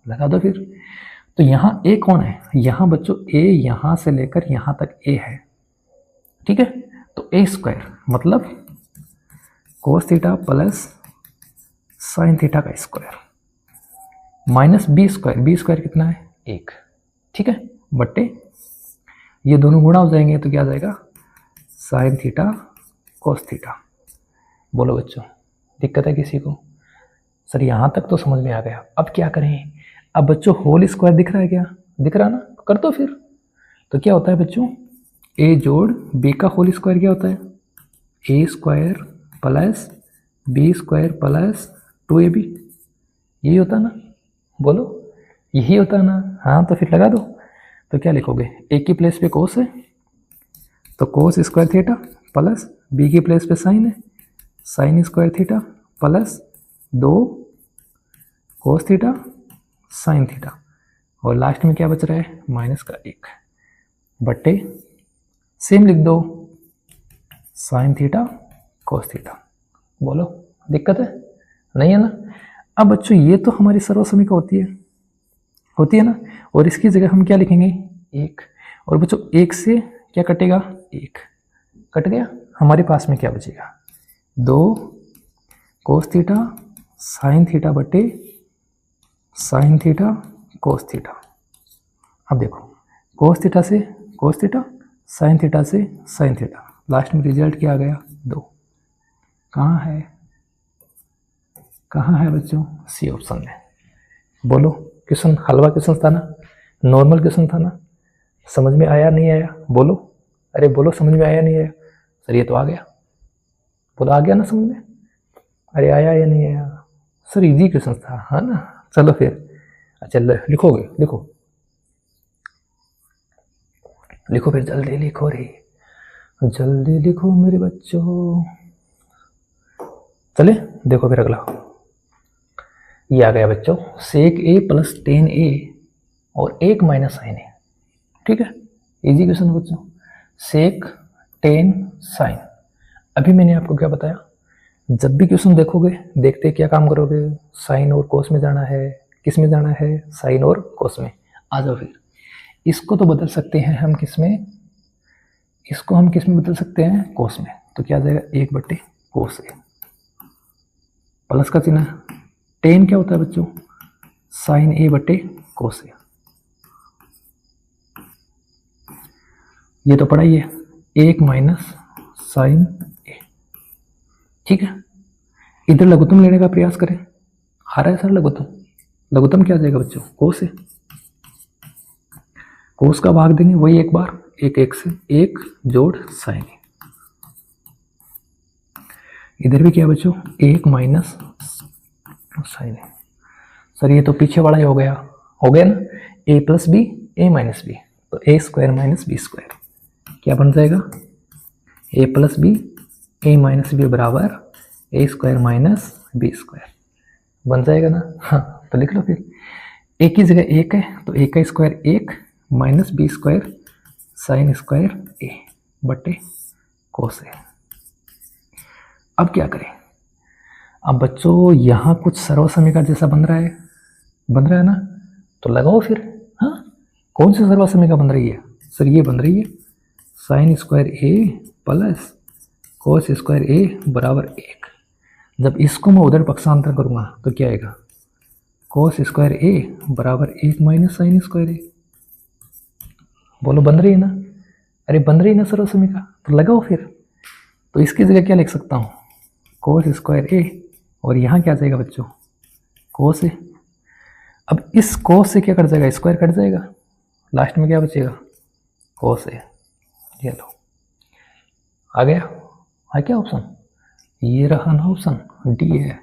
लगा दो फिर। तो यहाँ ए कौन है, यहाँ बच्चों ए यहाँ से लेकर यहाँ तक ए है, ठीक है। तो ए स्क्वायर मतलब cos theta plus sine theta का स्क्वायर माइनस बी स्क्वायर कितना है, 1, ठीक है, बट्टे ये दोनों गुणा हो जाएंगे तो क्या आ जाएगा, साइन थीटा कोस थीटा। बोलो बच्चों दिक्कत है किसी को? सर यहाँ तक तो समझ में आ गया, अब क्या करें? अब बच्चों होल स्क्वायर दिख रहा है क्या, दिख रहा ना, कर दो फिर। तो क्या होता है बच्चों, ए जोड़ बी का होल स्क्वायर क्या होता है, A square plus B square plus 2ab, यही होता है ना, बोलो यही होता है ना। हाँ तो फिर लगा दो। तो क्या लिखोगे, ए की प्लेस पे कोस है तो cos square theta plus B की प्लेस पे साइन है, sine square theta plus 2 cos theta sine theta, और लास्ट में क्या बच रहा है, माइनस का 1 बट्टे सेम लिख दो, साइन थीटा कोस थीटा। बोलो दिक्कत है, नहीं है ना। अब बच्चों ये तो हमारी सर्वसमीका होती है ना, और इसकी जगह हम क्या लिखेंगे, 1, और बच्चों 1 से क्या कटेगा, 1 कट गया, हमारे पास में क्या बचेगा, 2 कोस थीटा साइन थीटा बटे साइन थीटा कोस थीटा। अब देखो कोस थीटा से कोस थीटा, साइन थीटा से साइन थीटा, लास्ट में रिजल्ट क्या आ गया, 2। कहाँ है बच्चों, सी ऑप्शन में। बोलो क्वेश्चन हलवा क्वेश्चन था ना, नॉर्मल क्वेश्चन था ना, समझ में आया नहीं आया, बोलो, अरे बोलो समझ में आया नहीं आया। सर ये तो आ गया, बोलो आ गया ना समझ में, अरे आया या नहीं आया, सर इजी क्वेश्चन था, है ना। चलो फिर अच्छा लिखोगे, लिखो फिर, जल्दी लिखो रे, जल्दी लिखो मेरे बच्चों। चले देखो फिर अगला, ये आ गया बच्चों, सेक ए प्लस टेन ए और 1 माइनस साइन ए, ठीक है, इजी क्वेश्चन बच्चों, सेक टेन साइन। अभी मैंने आपको क्या बताया, जब भी क्वेश्चन देखोगे, देखते क्या काम करोगे, साइन और कोस में जाना है, किस में जाना है, साइन और कोस में। आ जाओ फिर, इसको तो बदल सकते हैं हम किस में, इसको हम किस में बदल सकते हैं, कोस में। तो क्या आ जाएगा, 1 बट्टे कोस ए, प्लस का चिन्ह, टेन क्या होता है बच्चों, साइन ए बट्टे कोस ए, ये तो पढ़ा ही है, 1 माइनस साइन ए, ठीक है। इधर लघुत्तम लेने का प्रयास करें, आ रहा है सर लघुत्तम क्या आ जाएगा बच्चों, कोस है, कोस का भाग देंगे वही एक बार, 1 से 1 जोड़ साइन ए, इधर भी क्या बच्चों, 1 माइनस साइन ए। सर ये तो पीछे वाला ही हो गया ना, ए plus B A minus B, तो A square minus B square क्या बन जाएगा, ए plus B A minus B बराबर ए स्क्वायर माइनस बी स्क्वायर बन जाएगा ना। हाँ तो लिख लो फिर, ए की जगह 1 है तो 1 का square 1 minus B square sine square A बटे कोस ए। अब क्या करें, अब बच्चों यहाँ कुछ सर्वसमीका जैसा बन रहा है ना, तो लगाओ फिर। हाँ कौन सी सर्वसमीका बन रही है, सर ये बन रही है, sine square A plus cos square ए बराबर 1। जब इसको मैं उधर पक्षांतर करूँगा तो क्या आएगा, कोस स्क्वायर ए बराबर 1 माइनस साइन स्क्वायर ए। बोलो बन रही है ना, अरे बन रही है ना सर्वसमीका, तो लगाओ फिर। तो इसकी जगह क्या लिख सकता हूँ, कोस स्क्वायर ए, और यहाँ क्या जाएगा बच्चों, कोस ए। अब इस कोस से क्या कट जाएगा, स्क्वायर कट जाएगा, लास्ट में क्या बचेगा, कोस ए। ये लो आ गया, है क्या ऑप्शन, ये रहा ना ऑप्शन डी है।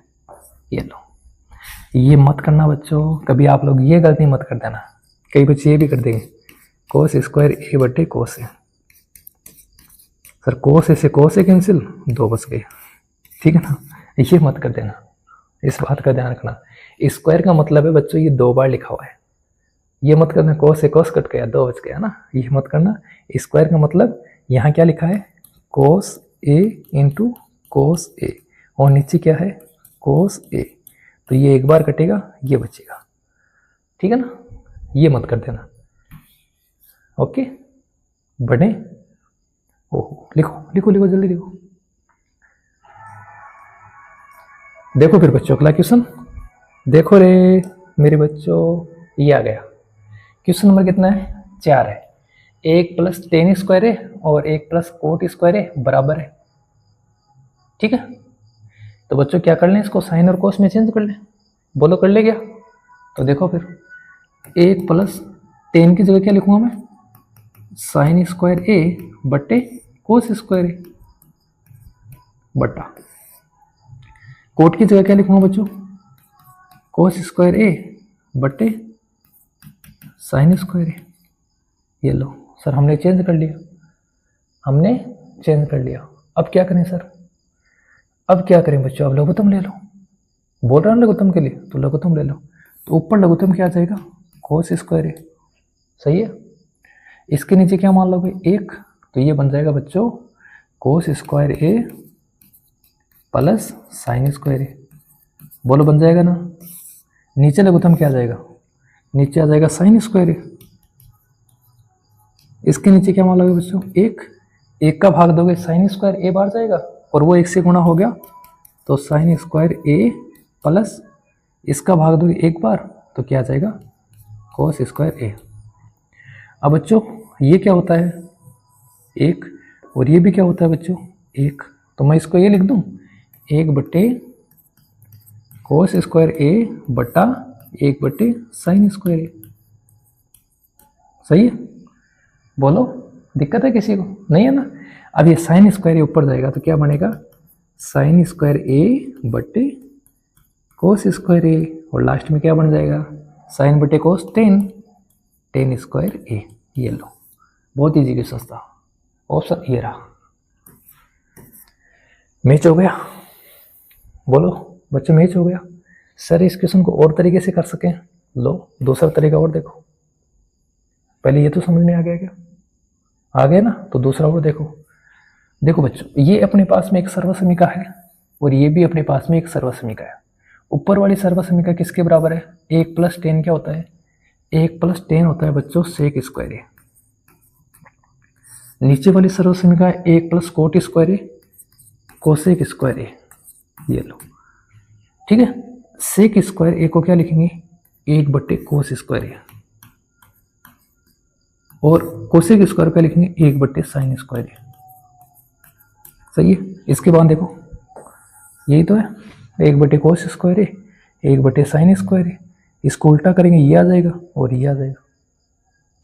ये लो, ये मत करना बच्चों, कभी आप लोग ये गलती मत कर देना, कई बच्चे ये भी कर देंगे, कोस स्क्वायर ए बटे कोस ए। सर कोस ए से कोस ए कैंसिल, 2 बच गए, ठीक है ना, ये मत कर देना, इस बात का ध्यान रखना। स्क्वायर का मतलब है बच्चों ये 2 बार लिखा हुआ है, ये मत करना कोस से कोस कट गया 2 बच गया ना, ये मत करना। स्क्वायर का मतलब यहाँ क्या लिखा है, कोस ए इंटू कोस ए, और नीचे क्या है, कोस ए। तो ये एक बार कटेगा, ये बचेगा, ठीक है ना, ये मत कर देना। ओके, बढ़े। ओहो, लिखो लिखो लिखो, जल्दी लिखो। देखो फिर बच्चों अगला क्वेश्चन, देखो रे मेरे बच्चों, ये आ गया। क्वेश्चन नंबर कितना है, 4 है। 1 + tan स्क्वायर है और 1 + cot स्क्वायर है बराबर है, ठीक है। तो बच्चों क्या कर लें, इसको साइन और कोस में चेंज कर लें। बोलो कर ले क्या। तो देखो फिर 1 + tan की जगह क्या लिखूंगा मैं, साइन स्क्वायर ए बट्टे कोस स्क्वायर ए बट्टा, कोट की जगह क्या लिखूंगा बच्चों, कोस स्क्वायर ए बट्टे साइन स्क्वायर ए। ये लो सर, हमने चेंज कर लिया, हमने चेंज कर लिया। अब क्या करें सर, अब क्या करें बच्चों, अब लघुत्तम ले लो। बोल रहा ना लघुत्तम के लिए, तो लघुत्तम ले लो। तो ऊपर लघुत्तम क्या आ जाएगा, कोस स्क्वायर ए, सही है। इसके नीचे क्या मान लोगे, 1, तो ये बन जाएगा बच्चों cos square A plus sign square ए। बोलो बन जाएगा ना। नीचे लघुत्तम क्या आ जाएगा, नीचे आ जाएगा साइन स्क्वायर ए। इसके नीचे क्या मान लोगे बच्चों, 1 का भाग दोगे साइन स्क्वायर ए बाहर जाएगा, और वो 1 से गुणा हो गया, तो साइन स्क्वायर ए प्लस इसका भाग दोगे 1 बार, तो क्या आ जाएगा, कोस स्क्वायर ए। अब बच्चों ये क्या होता है, 1, और ये भी क्या होता है बच्चों, 1। तो मैं इसको ये लिख दूं, 1 बट्टे कोस स्क्वायर ए बट्टा 1 बट्टे साइन स्क्वायर ए, सही है। बोलो दिक्कत है किसी को, नहीं है ना। अब ये साइन स्क्वायर ए ऊपर जाएगा तो क्या बनेगा, साइन स्क्वायर ए बट्टे कोस स्क्वायर ए, और लास्ट में क्या बन जाएगा, साइन बट्टे कोस टेन स्क्वायर ए। ये लो, बहुत ईजी क्वेश्चन था। ऑप्शन ये रहा, मैच हो गया। बोलो बच्चों मैच हो गया। सर इस क्वेश्चन को और तरीके से कर सकें, लो दूसरा तरीका और देखो। पहले ये तो समझ में आ गया क्या, आ गया ना, तो दूसरा और देखो। देखो बच्चों, ये अपने पास में एक सर्वसमीका है और ये भी अपने पास में एक सर्वसमीका है। ऊपर वाली सर्वसमीका किसके बराबर है, 1 + tan क्या होता है, 1 + tan होता है बच्चों सेक स्क्वायर ए। नीचे वाली सर्वसमीका है 1 + cot square A cosec square A. ये लो, ठीक है। सेक स्क्वायर ए को क्या लिखेंगे, 1 बट्टे कोस स्क्वायर ए, और कोसेक स्क्वायर क्या लिखेंगे, 1 बट्टे साइन स्क्वायर ए, सही है। इसके बाद देखो यही तो है, 1 बट्टे कोस स्क्वायर ए 1 बट्टे साइन स्क्वायर ए। इसको उल्टा करेंगे, ये आ जाएगा और ये आ जाएगा,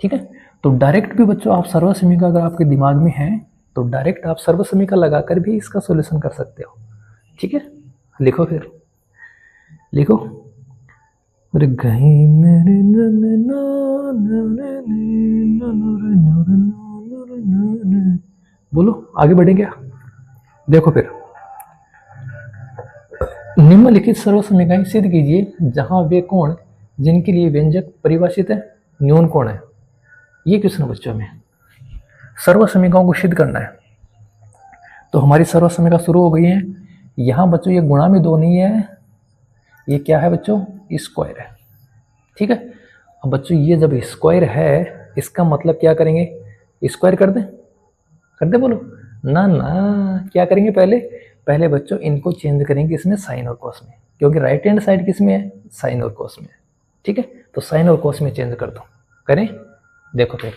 ठीक है। तो डायरेक्ट भी बच्चों आप सर्वसमीका अगर आपके दिमाग में है तो डायरेक्ट आप सर्वसमीका लगाकर भी इसका सॉल्यूशन कर सकते हो, ठीक है। लिखो फिर, लिखो, अरे गई मेरे बोलो आगे बढ़े क्या। देखो फिर, निम्नलिखित सर्वसमीकाएं सिद्ध कीजिए जहां वे कोण जिनके लिए व्यंजक परिभाषित है न्यून कोण है। ये क्वेश्चन बच्चों में सर्वसमीकाओं को सिद्ध करना है। तो हमारी सर्वसमीका शुरू हो गई है। यहाँ बच्चों ये गुणा में 2 नहीं है, ये क्या है बच्चों, स्क्वायर है, ठीक है। अब बच्चों ये जब स्क्वायर है इसका मतलब क्या करेंगे, स्क्वायर कर दें बोलो ना ना, क्या करेंगे, पहले बच्चों इनको चेंज करेंगे इसमें साइन और कोस में, क्योंकि राइट हैंड साइड किस में है, साइन और कोस में, ठीक है। तो साइन और कोस में चेंज कर दो, करें। देखो फिर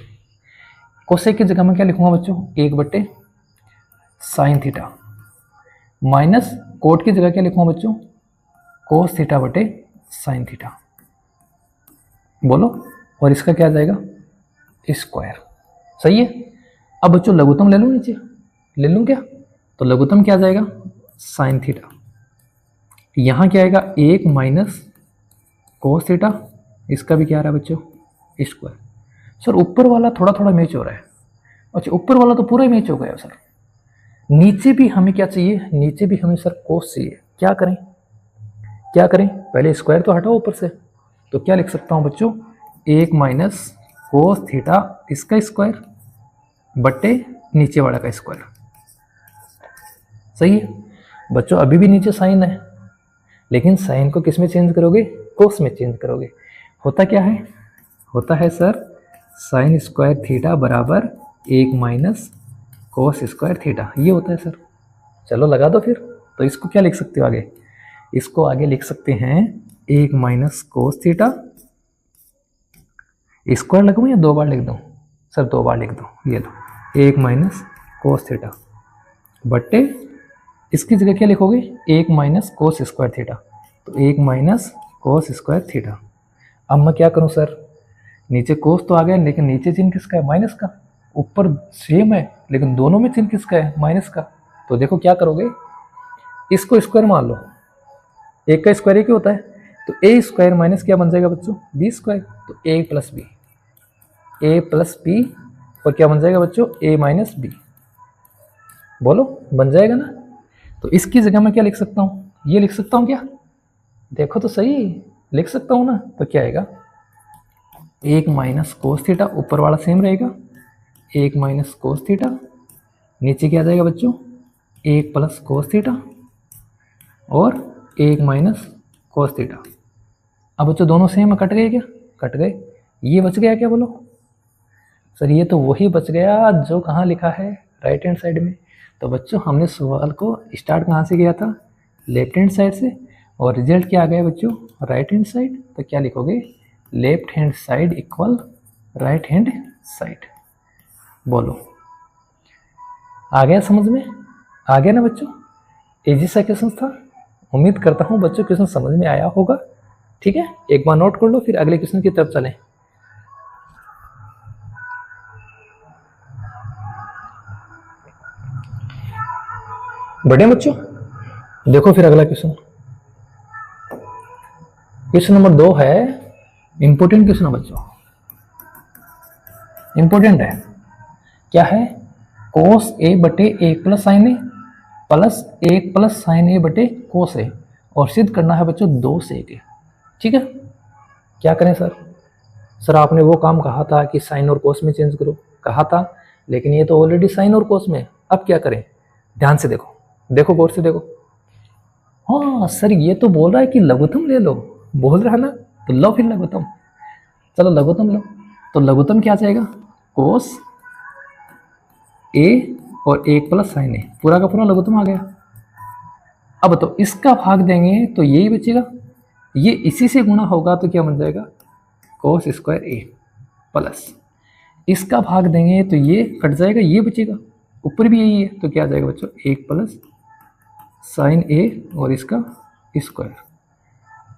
कोसेक की जगह में क्या लिखूंगा बच्चों, 1 बट्टे साइन थीटा, माइनस कोट की जगह क्या लिखूंगा बच्चों, कोस थीटा बटे साइन थीटा। बोलो, और इसका क्या आ जाएगा, स्क्वायर, सही है। अब बच्चों लघुत्तम ले लूं, नीचे ले लूं क्या, तो लघुत्तम क्या आ जाएगा, साइन थीटा। यहां क्या आएगा, 1 माइनस कोस थीटा, इसका भी क्या आ रहा है बच्चों, स्क्वायर। सर ऊपर वाला थोड़ा थोड़ा मैच हो रहा है, अच्छा ऊपर वाला तो पूरा ही मैच हो गया सर। नीचे भी हमें क्या चाहिए, नीचे भी हमें सर कोस चाहिए। क्या करें, पहले स्क्वायर तो हटाओ ऊपर से, तो क्या लिख सकता हूं बच्चों, 1 माइनस कोस थीटा इसका स्क्वायर बट्टे नीचे वाला का स्क्वायर, सही है। बच्चों अभी भी नीचे साइन है, लेकिन साइन को किस में चेंज करोगे, कोस में चेंज करोगे। होता क्या है, होता है सर साइन स्क्वायर थीटा बराबर 1 माइनस कोस स्क्वायर थीटा, ये होता है सर। चलो लगा दो फिर। तो इसको क्या लिख सकते हो आगे, इसको आगे लिख सकते हैं 1 माइनस कोस थीटा, स्क्वायर लगूँ या 2 बार लिख दूँ, सर 2 बार लिख दो, ये लो 1 माइनस कोस थीटा बट्टे इसकी जगह क्या लिखोगे 1 माइनस कोस स्क्वायर थीटा, तो 1 माइनस कोस स्क्वायर थीटा। अब मैं क्या करूं सर, नीचे कोस तो आ गया लेकिन नीचे चिन्ह किसका है, माइनस का, ऊपर सेम है लेकिन दोनों में चिन्ह किसका है, माइनस का। तो देखो क्या करोगे, इसको स्क्वायर मान लो, एक का स्क्वायर एक ही होता है, तो ए स्क्वायर माइनस क्या बन जाएगा बच्चों, बी स्क्वायर, तो ए plus B, A plus B और क्या बन जाएगा बच्चों, ए माइनस बी। बोलो बन जाएगा ना। तो इसकी जगह मैं क्या लिख सकता हूँ, ये लिख सकता हूँ क्या, देखो तो सही, लिख सकता हूँ ना। तो क्या आएगा 1 माइनस कोस थीटा, ऊपर वाला सेम रहेगा 1 माइनस कोस थीटा, नीचे क्या आ जाएगा बच्चों 1 प्लस कोस थीटा और 1 माइनस कोस थीटा। अब बच्चों दोनों सेम है, कट गए क्या, कट गए। ये बच गया क्या, बोलो सर, ये तो वही बच गया जो कहाँ लिखा है, राइट हैंड साइड में। तो बच्चों हमने सवाल को स्टार्ट कहाँ से किया था, लेफ्ट हैंड साइड से, और रिजल्ट क्या आ गया बच्चों, राइट हैंड साइड। तो क्या लिखोगे, left hand side equal right hand side. बोलो आ गया समझ में, आ गया ना बच्चों, इजी सा क्वेश्चन था। उम्मीद करता हूँ बच्चों क्वेश्चन समझ में आया होगा। ठीक है, एक बार नोट कर लो, फिर अगले क्वेश्चन की तरफ चलें। बढ़िया बच्चों, देखो फिर अगला क्वेश्चन, क्वेश्चन नंबर 2 है, इंपोर्टेंट क्वेश्चन है बच्चों, इंपोर्टेंट है। क्या है, कोस ए बटे 1 प्लस साइन ए प्लस 1 प्लस साइन ए बटे कोस ए, और सिद्ध करना है बच्चों 2 सेक ए। ठीक है, क्या करें सर, सर आपने वो काम कहा था कि साइन और कोस में चेंज करो, कहा था, लेकिन ये तो ऑलरेडी साइन और कोस में। अब क्या करें, ध्यान से देखो, देखो गौर से देखो। हाँ सर ये तो बोल रहा है कि लघुत्तम ले लो, बोल रहा है ना, तो लो फिर लघुत्तम, चलो लघुत्तम लो। तो लघुत्तम क्या जाएगा, कोस ए और 1 प्लस साइन ए, पूरा का पूरा लघुत्तम आ गया। अब तो इसका भाग देंगे तो यही बचेगा, ये इसी से गुणा होगा तो क्या बन जाएगा, कोस स्क्वायर ए प्लस, इसका भाग देंगे तो ये कट जाएगा, ये बचेगा, ऊपर भी यही है, तो क्या आ जाएगा बच्चों 1 प्लस साइन ए और इसका स्क्वायर।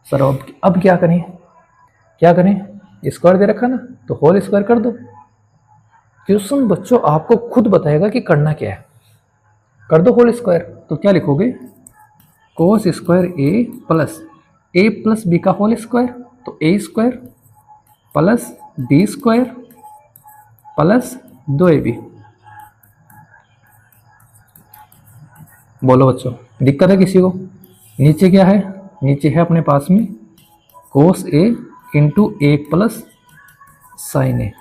सर अब क्या करें, क्या करें, स्क्वायर दे रखा ना, तो होल स्क्वायर कर दो। क्वेश्चन बच्चों आपको खुद बताएगा कि करना क्या है, कर दो होल स्क्वायर। तो क्या लिखोगे, cos square A plus B का होल स्क्वायर, तो A square plus B square plus 2ab। बोलो बच्चों दिक्कत है किसी को, नीचे क्या है, नीचे है अपने पास में कोस ए इंटू 1 प्लस साइन ए।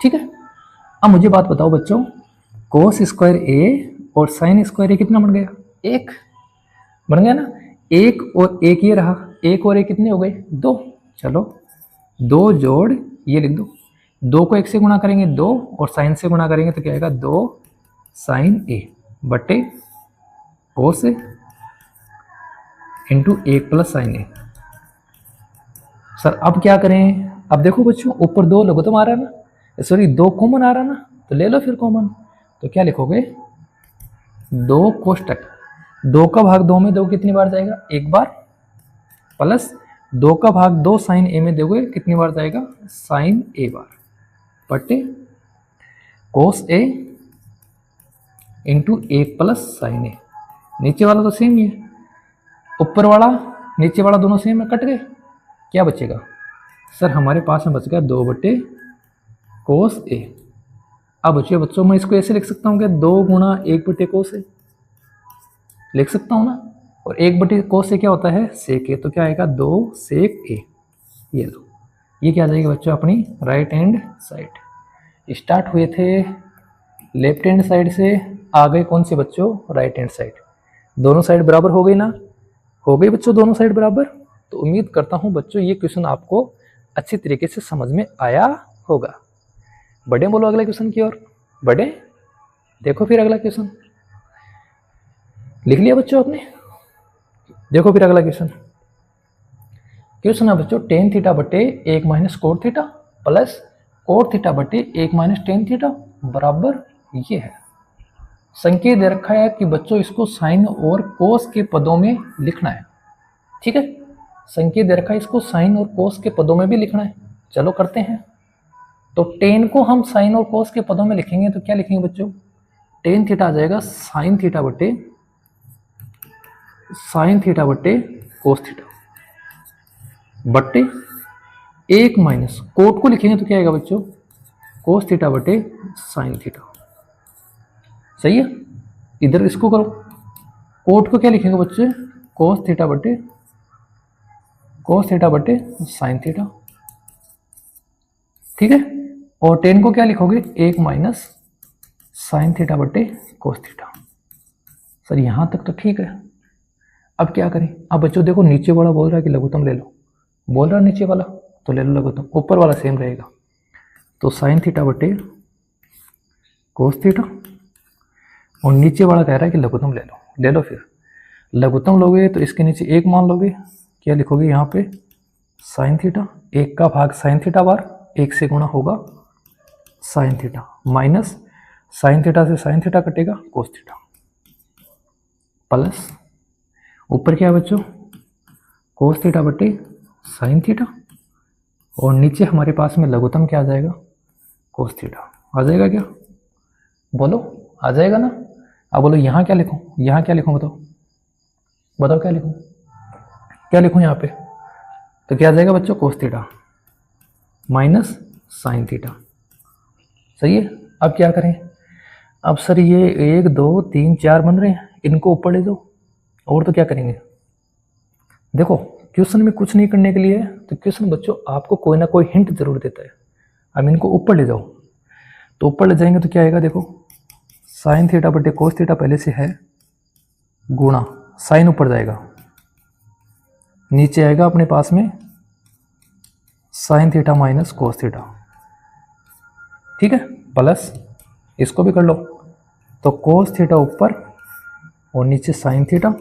ठीक है, अब मुझे बात बताओ बच्चों, कोस स्क्वायर ए और साइन स्क्वायर ए कितना बन गया, 1 बन गया ना, 1 और 1 ये रहा, 1 और 1 कितने हो गए, 2। चलो 2 जोड़ ये लिख दो, 2 को 1 से गुणा करेंगे 2 और साइन से गुणा करेंगे तो क्या आएगा 2 साइन ए बटे कोस ए इंटू 1 प्लस साइन ए। सर अब क्या करें, अब देखो बच्चों ऊपर 2 लघुत्तम आ रहा है ना, सॉरी 2 कॉमन आ रहा है ना, तो ले लो फिर कॉमन। तो क्या लिखोगे 2 कोष्टक, 2 का भाग 2 में 2 कितनी बार जाएगा, 1 बार, प्लस 2 का भाग 2 साइन ए में दोगे कितनी बार जाएगा, साइन ए बार, बटे कोस ए इंटू 1 प्लस साइन ए। नीचे वाला तो सेम ही है, ऊपर वाला नीचे वाला दोनों सेम है, कट गए, क्या बचेगा सर, हमारे पास में बच गया 2 बटे कोस ए। अब बच्चे बच्चों मैं इसको ऐसे लिख सकता हूँ क्या, 2 गुणा 1 बटे कोस ए लिख सकता हूँ ना, और 1 बटे कोस ए क्या होता है, सेक ए, तो क्या आएगा 2 सेक ए। ये लो, ये क्या आ जाएगा बच्चों अपनी राइट हैंड साइड। स्टार्ट हुए थे लेफ्ट हैंड साइड से, आ गए कौन से बच्चों, राइट हैंड साइड। दोनों साइड बराबर हो गई ना, हो गई बच्चों दोनों साइड बराबर। तो उम्मीद करता हूं बच्चों ये क्वेश्चन आपको अच्छी तरीके से समझ में आया होगा। बढ़े बोलो अगले क्वेश्चन की ओर, बढ़े। देखो फिर अगला क्वेश्चन लिख लिया बच्चों आपने। देखो फिर अगला क्वेश्चन, क्वेश्चन है बच्चों टेन थीटा बटे 1 minus cot theta plus cot theta बटे 1 माइनस टेन थीटा बराबर ये है। संकेत दे रखा है कि बच्चों इसको साइन और कोस के पदों में लिखना है। ठीक है, संकेत दे रखा है इसको साइन और कोस के पदों में भी लिखना है। चलो करते हैं। तो टेन को हम साइन और कोस के पदों में लिखेंगे तो क्या लिखेंगे बच्चों, टेन थीटा आ जाएगा साइन थीटा बटे कोस थीटा बटे 1 माइनस कोट को लिखेंगे तो क्या आएगा बच्चों, कोस थीटा बटे साइन थीटा। सही है, इधर इसको करो, कोट को क्या लिखेंगे बच्चे, कोस थीटा बटे साइन थीटा। ठीक है, और टेन को क्या लिखोगे, 1 माइनस साइन थीटा बटे कोस थीटा। सर यहां तक तो ठीक है। अब क्या करें, अब बच्चों देखो नीचे वाला बोल रहा है कि लघुत्तम ले लो, बोल रहा है नीचे वाला तो ले लो लघुत्तम, ऊपर वाला सेम रहेगा। तो साइन थीटा बटे कोस थीटा, और नीचे वाला कह रहा है कि लघुत्तम ले लो। फिर लघुत्तम लोगे तो इसके नीचे 1 मान लोगे, क्या लिखोगे यहाँ पे साइन थीटा, 1 का भाग साइन थीटा बार 1 से गुणा होगा sign theta, minus sine theta से साइन थीटा कटेगा कोस थीटा, प्लस ऊपर क्या है बच्चों, कोस थीटा बटे साइन थीटा, और नीचे हमारे पास में लघुत्तम क्या आ जाएगा, कोस थीटा आ जाएगा। क्या बोलो, आ जाएगा ना। अब बोलो यहाँ क्या लिखूं, बताओ क्या लिखूं यहाँ पे, तो क्या आ जाएगा बच्चों, cos theta minus sine theta. सही है। अब क्या करें, अब सर ये 1 2 3 4 बन रहे हैं, इनको ऊपर ले जाओ। और तो क्या करेंगे, देखो क्वेश्चन में कुछ नहीं करने के लिए है, तो क्वेश्चन बच्चों आपको कोई ना कोई हिंट जरूर देता है। अब इनको ऊपर ले जाओ, तो ऊपर ले जाएंगे तो क्या आएगा, देखो साइन थीटा बटे कोस थीटा पहले से है, गुणा साइन ऊपर जाएगा, नीचे आएगा अपने पास में sign theta minus cos theta. ठीक है, प्लस इसको भी कर लो, तो कोस थीटा ऊपर और नीचे साइन थीटा,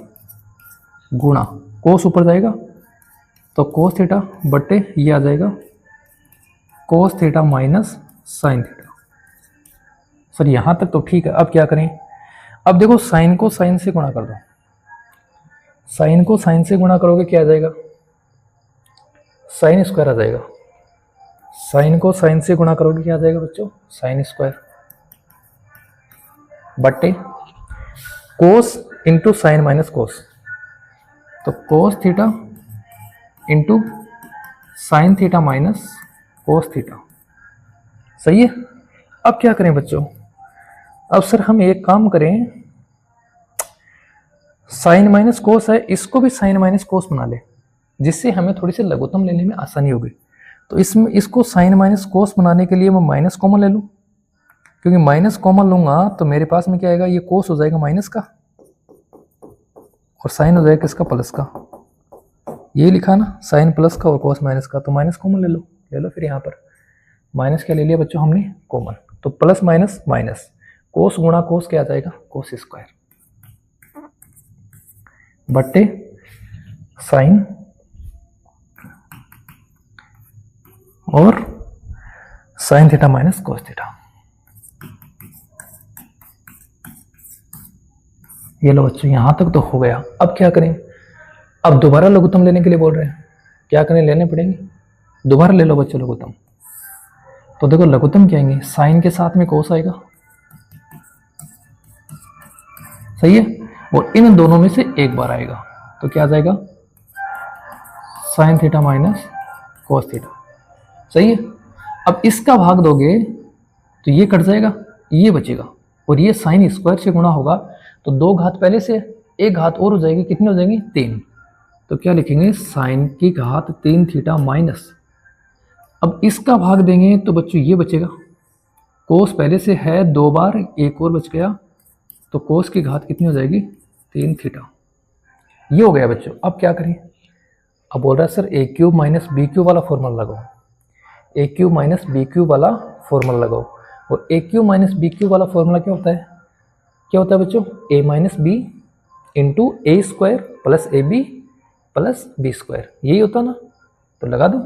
गुणा कोस ऊपर जाएगा तो कोस थीटा बटे ये आ जाएगा cos theta minus sine theta. Sir यहाँ तक तो ठीक है। अब क्या करें, अब देखो साइन को साइन से गुणा कर दो, साइन को साइन से गुणा करोगे क्या आ जाएगा, साइन स्क्वायर आ जाएगा। साइन को साइन से गुणा करोगे क्या आ जाएगा बच्चों, साइन स्क्वायर बटे कोस इंटू साइन माइनस कोस, तो कोस theta into sine theta minus cos theta. सही है। अब क्या करें बच्चों, अब सर हम एक काम करें, साइन माइनस कोस है, इसको भी साइन माइनस कोस बना ले, जिससे हमें थोड़ी सी लघुत्तम लेने में आसानी होगी। तो इसमें इसको साइन माइनस कोस बनाने के लिए मैं माइनस कॉमन ले लूँ, क्योंकि माइनस कॉमन लूंगा तो मेरे पास में क्या आएगा, ये कोस हो जाएगा माइनस का और साइन हो जाएगा किसका, प्लस का। ये लिखा ना, साइन प्लस का और कोस माइनस का, तो माइनस कॉमन ले लो। फिर यहाँ पर माइनस क्या ले लिया बच्चों हमने, कॉमन, तो प्लस माइनस माइनस, कोस गुणा कोस क्या आ जाएगा, कोस स्क्वायर बट्टे साइन और sign theta minus cos theta. ये लो बच्चों, यहां तक तो हो गया। अब क्या करें, अब दोबारा लघुत्तम लेने के लिए बोल रहे हैं, क्या करें, लेने पड़ेंगे, दोबारा ले लो बच्चों लघुत्तम। तो देखो लघुत्तम क्या आएंगे, साइन के साथ में कोस आएगा, सही है, और इन दोनों में से एक बार आएगा, तो क्या आ जाएगा, sine theta minus cos theta. सही है। अब इसका भाग दोगे तो ये कट जाएगा, ये बचेगा, और ये साइन स्क्वायर से गुणा होगा तो 2 घात पहले से, 1 घात और हो जाएगी, कितनी हो जाएंगी, 3। तो क्या लिखेंगे, साइन की घात 3 थीटा माइनस, अब इसका भाग देंगे तो बच्चों ये बचेगा, कोस पहले से है 2 बार, 1 और बच गया, तो कोस की घात कितनी हो जाएगी, 3 थीटा। ये हो गया बच्चों। अब क्या करें, अब बोल रहा है sir A cube minus B cube वाला फॉर्मूला लगाओ, A cube minus B cube वाला फॉर्मूला लगाओ। और A cube minus B cube वाला फॉर्मूला क्या होता है, क्या होता है बच्चों, A minus B into A square plus A B plus B square, यही होता ना। तो लगा दो।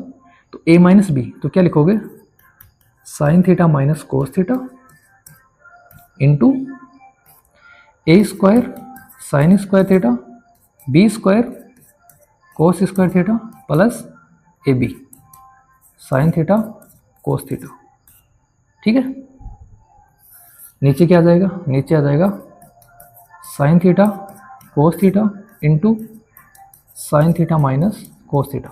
तो ए माइनस बी तो क्या लिखोगे, sine theta minus cos theta into A square sine square theta B square cos square theta plus A B sine theta cos theta. ठीक है, नीचे क्या आ जाएगा, नीचे आ जाएगा sine theta cos theta into sine theta minus cos theta.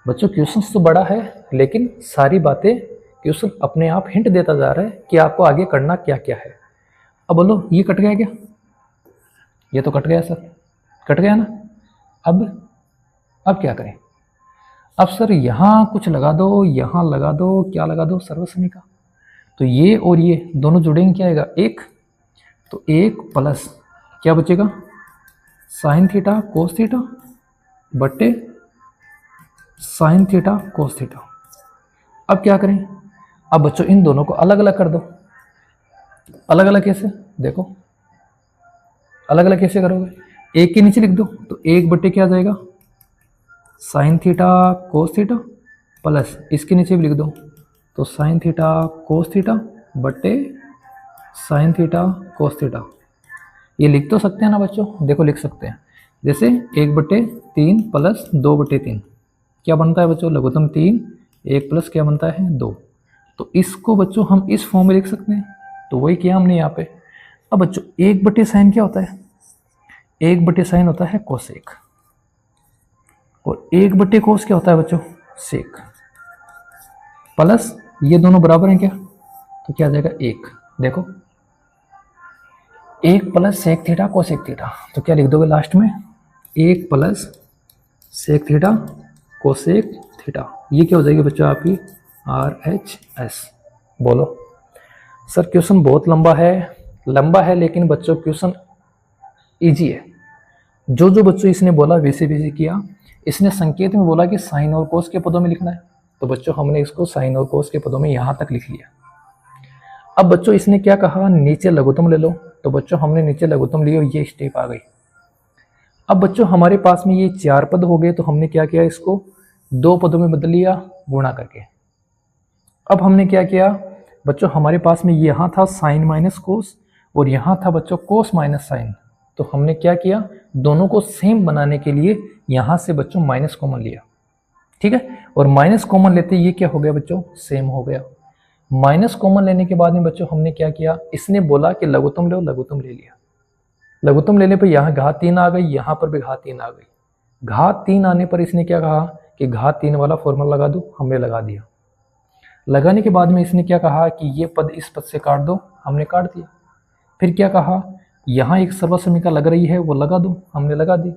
बच्चों क्वेश्चन तो बड़ा है, लेकिन सारी बातें क्वेश्चन अपने आप हिंट देता जा रहा है कि आपको आगे करना क्या क्या है। अब बोलो ये कट गया क्या, ये तो कट गया सर, कट गया ना। अब क्या करें, अब सर यहाँ कुछ लगा दो, यहाँ लगा दो, क्या लगा दो, सर्वसमीका। तो ये और ये दोनों जुड़ेंगे, क्या आएगा, एक। तो एक प्लस क्या बचेगा, साइन थीटा कोस थीटा बट्टे साइन थीटा कोस थीटा। अब क्या करें, अब बच्चों इन दोनों को अलग अलग कर दो। अलग अलग कैसे, देखो अलग अलग कैसे करोगे, एक के नीचे लिख दो। तो एक बट्टे क्या आ जाएगा, sine theta cos theta plus इसके नीचे भी लिख दो, तो साइन थीटा कोस थीटा बट्टे साइन थीटा कोस थीटा। ये लिख तो सकते हैं ना बच्चों, देखो लिख सकते हैं, जैसे 1/3 प्लस 2/3 क्या बनता है बच्चों, लघुत्तम 3, 1 प्लस क्या बनता है 2। तो इसको बच्चों हम इस फॉर्म में लिख सकते हैं, तो वही किया हमने यहाँ पे। अब बच्चों 1/sin क्या होता है, 1/sin होता है कोसेक, और 1/cos क्या होता है बच्चों, सेक। प्लस ये दोनों बराबर हैं क्या, तो क्या आ जाएगा 1। देखो 1 plus sec theta cosec theta, तो क्या लिख दोगे लास्ट में, 1 plus sec theta cosec theta. ये क्या हो जाएगी बच्चों आपकी RHS। बोलो सर क्वेश्चन बहुत लंबा है, लेकिन बच्चों क्वेश्चन इजी है। जो जो बच्चों इसने बोला वैसे वैसे किया। इसने संकेत में बोला कि साइन और कोस के पदों में लिखना है, तो बच्चों हमने इसको साइन और कोस के पदों में यहाँ तक लिख लिया। अब बच्चों इसने क्या कहा, नीचे लघुत्तम ले लो, तो बच्चों हमने नीचे लघुत्तम लिए और ये स्टेप आ गई। अब बच्चों हमारे पास में ये 4 पद हो गए, तो हमने क्या किया, इसको 2 पदों में बदल लिया गुणा करके। अब हमने क्या किया बच्चों, हमारे पास में यहाँ था साइन माइनस कोस और यहाँ था बच्चों कोस माइनस साइन, तो हमने क्या किया, दोनों को सेम बनाने के लिए यहाँ से बच्चों माइनस कॉमन लिया। ठीक है, और माइनस कॉमन लेते ये क्या हो गया बच्चों, सेम हो गया। माइनस कॉमन लेने के बाद में बच्चों हमने क्या किया, इसने बोला कि लघुत्तम लो, लघुत्तम ले लिया। लघुत्तम लेने पर यहाँ घात 3 आ गई, यहाँ पर भी घात 3 आ गई। घात 3 आने पर इसने क्या कहा कि घात 3 वाला फॉर्मूला लगा दो, हमने लगा दिया। लगाने के बाद में इसने क्या कहा कि ये पद इस पद से काट दो, हमने काट दिया। फिर क्या कहा, यहाँ एक सर्वसमीका लग रही है वो लगा दो, हमने लगा दी।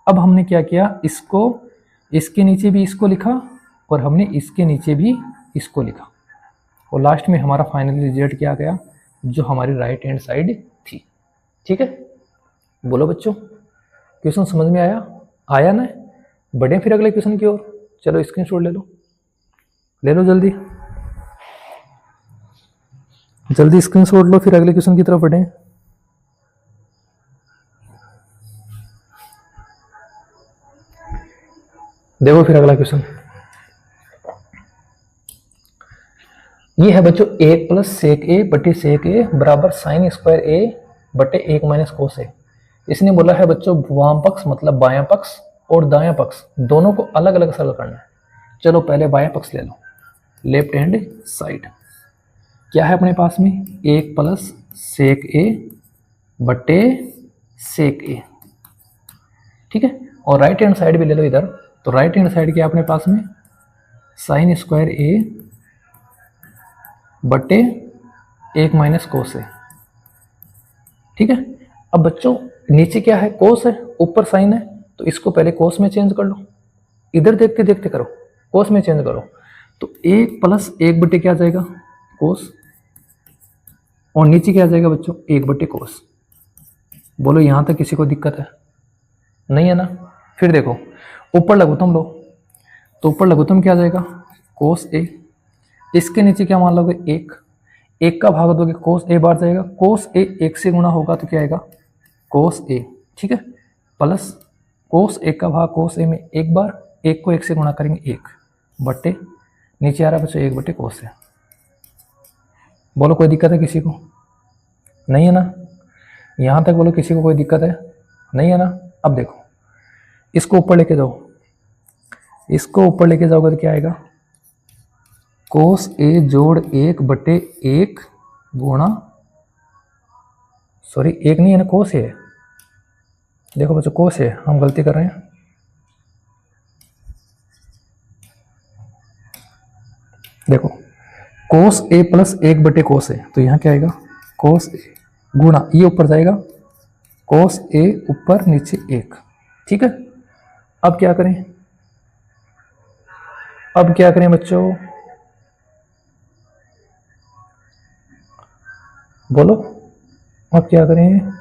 अब हमने क्या किया, इसको इसके नीचे भी इसको लिखा और हमने इसके नीचे भी इसको लिखा, और लास्ट में हमारा फाइनल रिजल्ट क्या गया, जो हमारी राइट हैंड साइड थी। ठीक है, बोलो बच्चों क्वेश्चन समझ में आया ना। बढ़े फिर अगले क्वेश्चन की ओर, चलो स्क्रीनशॉट ले लो जल्दी स्क्रीनशॉट लो, फिर अगले क्वेश्चन की तरफ बढ़े। देखो फिर अगला क्वेश्चन ये है बच्चों, 1 प्लस सेक ए बटे सेक ए बराबर साइन स्क्वायर ए बटे 1 माइनस कोस ए। इसने बोला है बच्चों वाम पक्ष मतलब बायां पक्ष और दायां पक्ष दोनों को अलग अलग सरल करना है। चलो पहले बायां पक्ष ले लो, लेफ्ट हैंड साइड। क्या है अपने पास में, 1 प्लस सेक ए बटे सेक ए। ठीक है, और राइट हैंड साइड भी ले लो इधर, तो राइट हैंड साइड क्या अपने पास में, साइन स्क्वायर ए बटे 1 माइनस कोस ए। ठीक है, अब बच्चों नीचे क्या है, कोस है, ऊपर साइन है, तो इसको पहले कोस में चेंज कर लो। इधर देखते देखते करो, कोस में चेंज करो, तो 1 प्लस 1 बटे क्या आ जाएगा कोस, और नीचे क्या आ जाएगा बच्चों 1 बटे कोस। बोलो यहां तक किसी को दिक्कत है? नहीं है ना। फिर देखो ऊपर लघुत्तम लो, तो ऊपर लघुत्तम क्या आ जाएगा? कोस ए। इसके नीचे क्या मान लोगे? 1। 1 का भाग दोगे कोस ए बार जाएगा, कोस ए 1 से गुणा होगा तो क्या आएगा? कोस ए। ठीक है, प्लस कोस 1 का भाग कोस ए में 1 बार, 1 को 1 से गुणा करेंगे 1 बट्टे नीचे आ रहा है बच्चों 1 बट्टे कोस ए। बोलो कोई दिक्कत है किसी को? नहीं है ना। यहां तक बोलो किसी को कोई दिक्कत है? नहीं है ना। अब देखो इसको ऊपर लेके जाओ, इसको ऊपर लेके जाओगे तो क्या आएगा? कोस ए जोड़ 1 बटे 1 गुणा, सॉरी 1 नहीं है ना, कोस ए है। देखो बच्चों कोस ए, हम गलती कर रहे हैं। देखो कोस ए प्लस 1 बटे कोस ए, तो यहाँ क्या आएगा? कोस ए गुणा, ये ऊपर जाएगा कोस ए ऊपर नीचे 1। ठीक है, अब क्या करें? अब क्या करें बच्चों? बोलो अब क्या करें?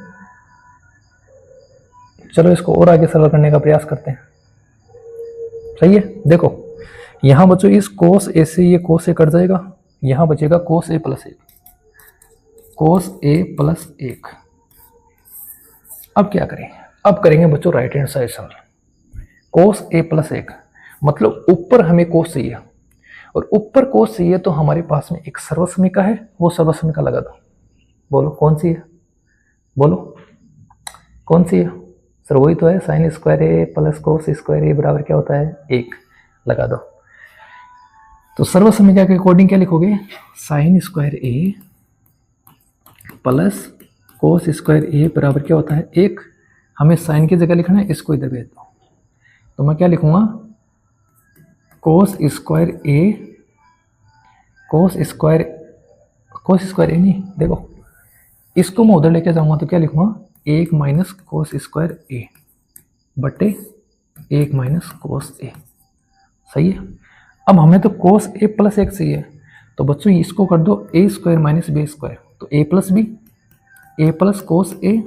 चलो इसको और आगे सरल करने का प्रयास करते हैं। सही है, देखो यहां बच्चों इस कोस ए से ये कोस ए कट जाएगा, यहां बचेगा कोस ए प्लस 1, कोस ए प्लस 1। अब क्या करें? अब करेंगे बच्चों राइट हैंड साइड सरल। कोस ए प्लस 1 मतलब ऊपर हमें कोस चाहिए, और ऊपर कोस चाहिए तो हमारे पास में एक सर्वसमीका है, वो सर्वसमीका लगा दो। बोलो कौन सी है? बोलो कौन सी है? सर वही तो है, sine square A plus cos square ए बराबर क्या होता है? 1। लगा दो। तो सर्वसमीका के अकॉर्डिंग क्या लिखोगे? Sign square A plus cos square ए बराबर क्या होता है? 1। हमें साइन की जगह लिखना है, इसको इधर भेज दो, तो मैं क्या लिखूंगा? कोस स्क्वायर ए, कोस स्क्वायर ए नहीं, देखो इसको मैं उधर लेके जाऊंगा तो क्या लिखूंगा? 1 माइनस कोस स्क्वायर ए बटे 1 माइनस कोस ए। सही है। अब हमें तो कोस ए प्लस 1 चाहिए, तो बच्चों इसको कर दो ए स्क्वायर माइनस बी स्क्वायर, तो ए plus B, A plus cos ए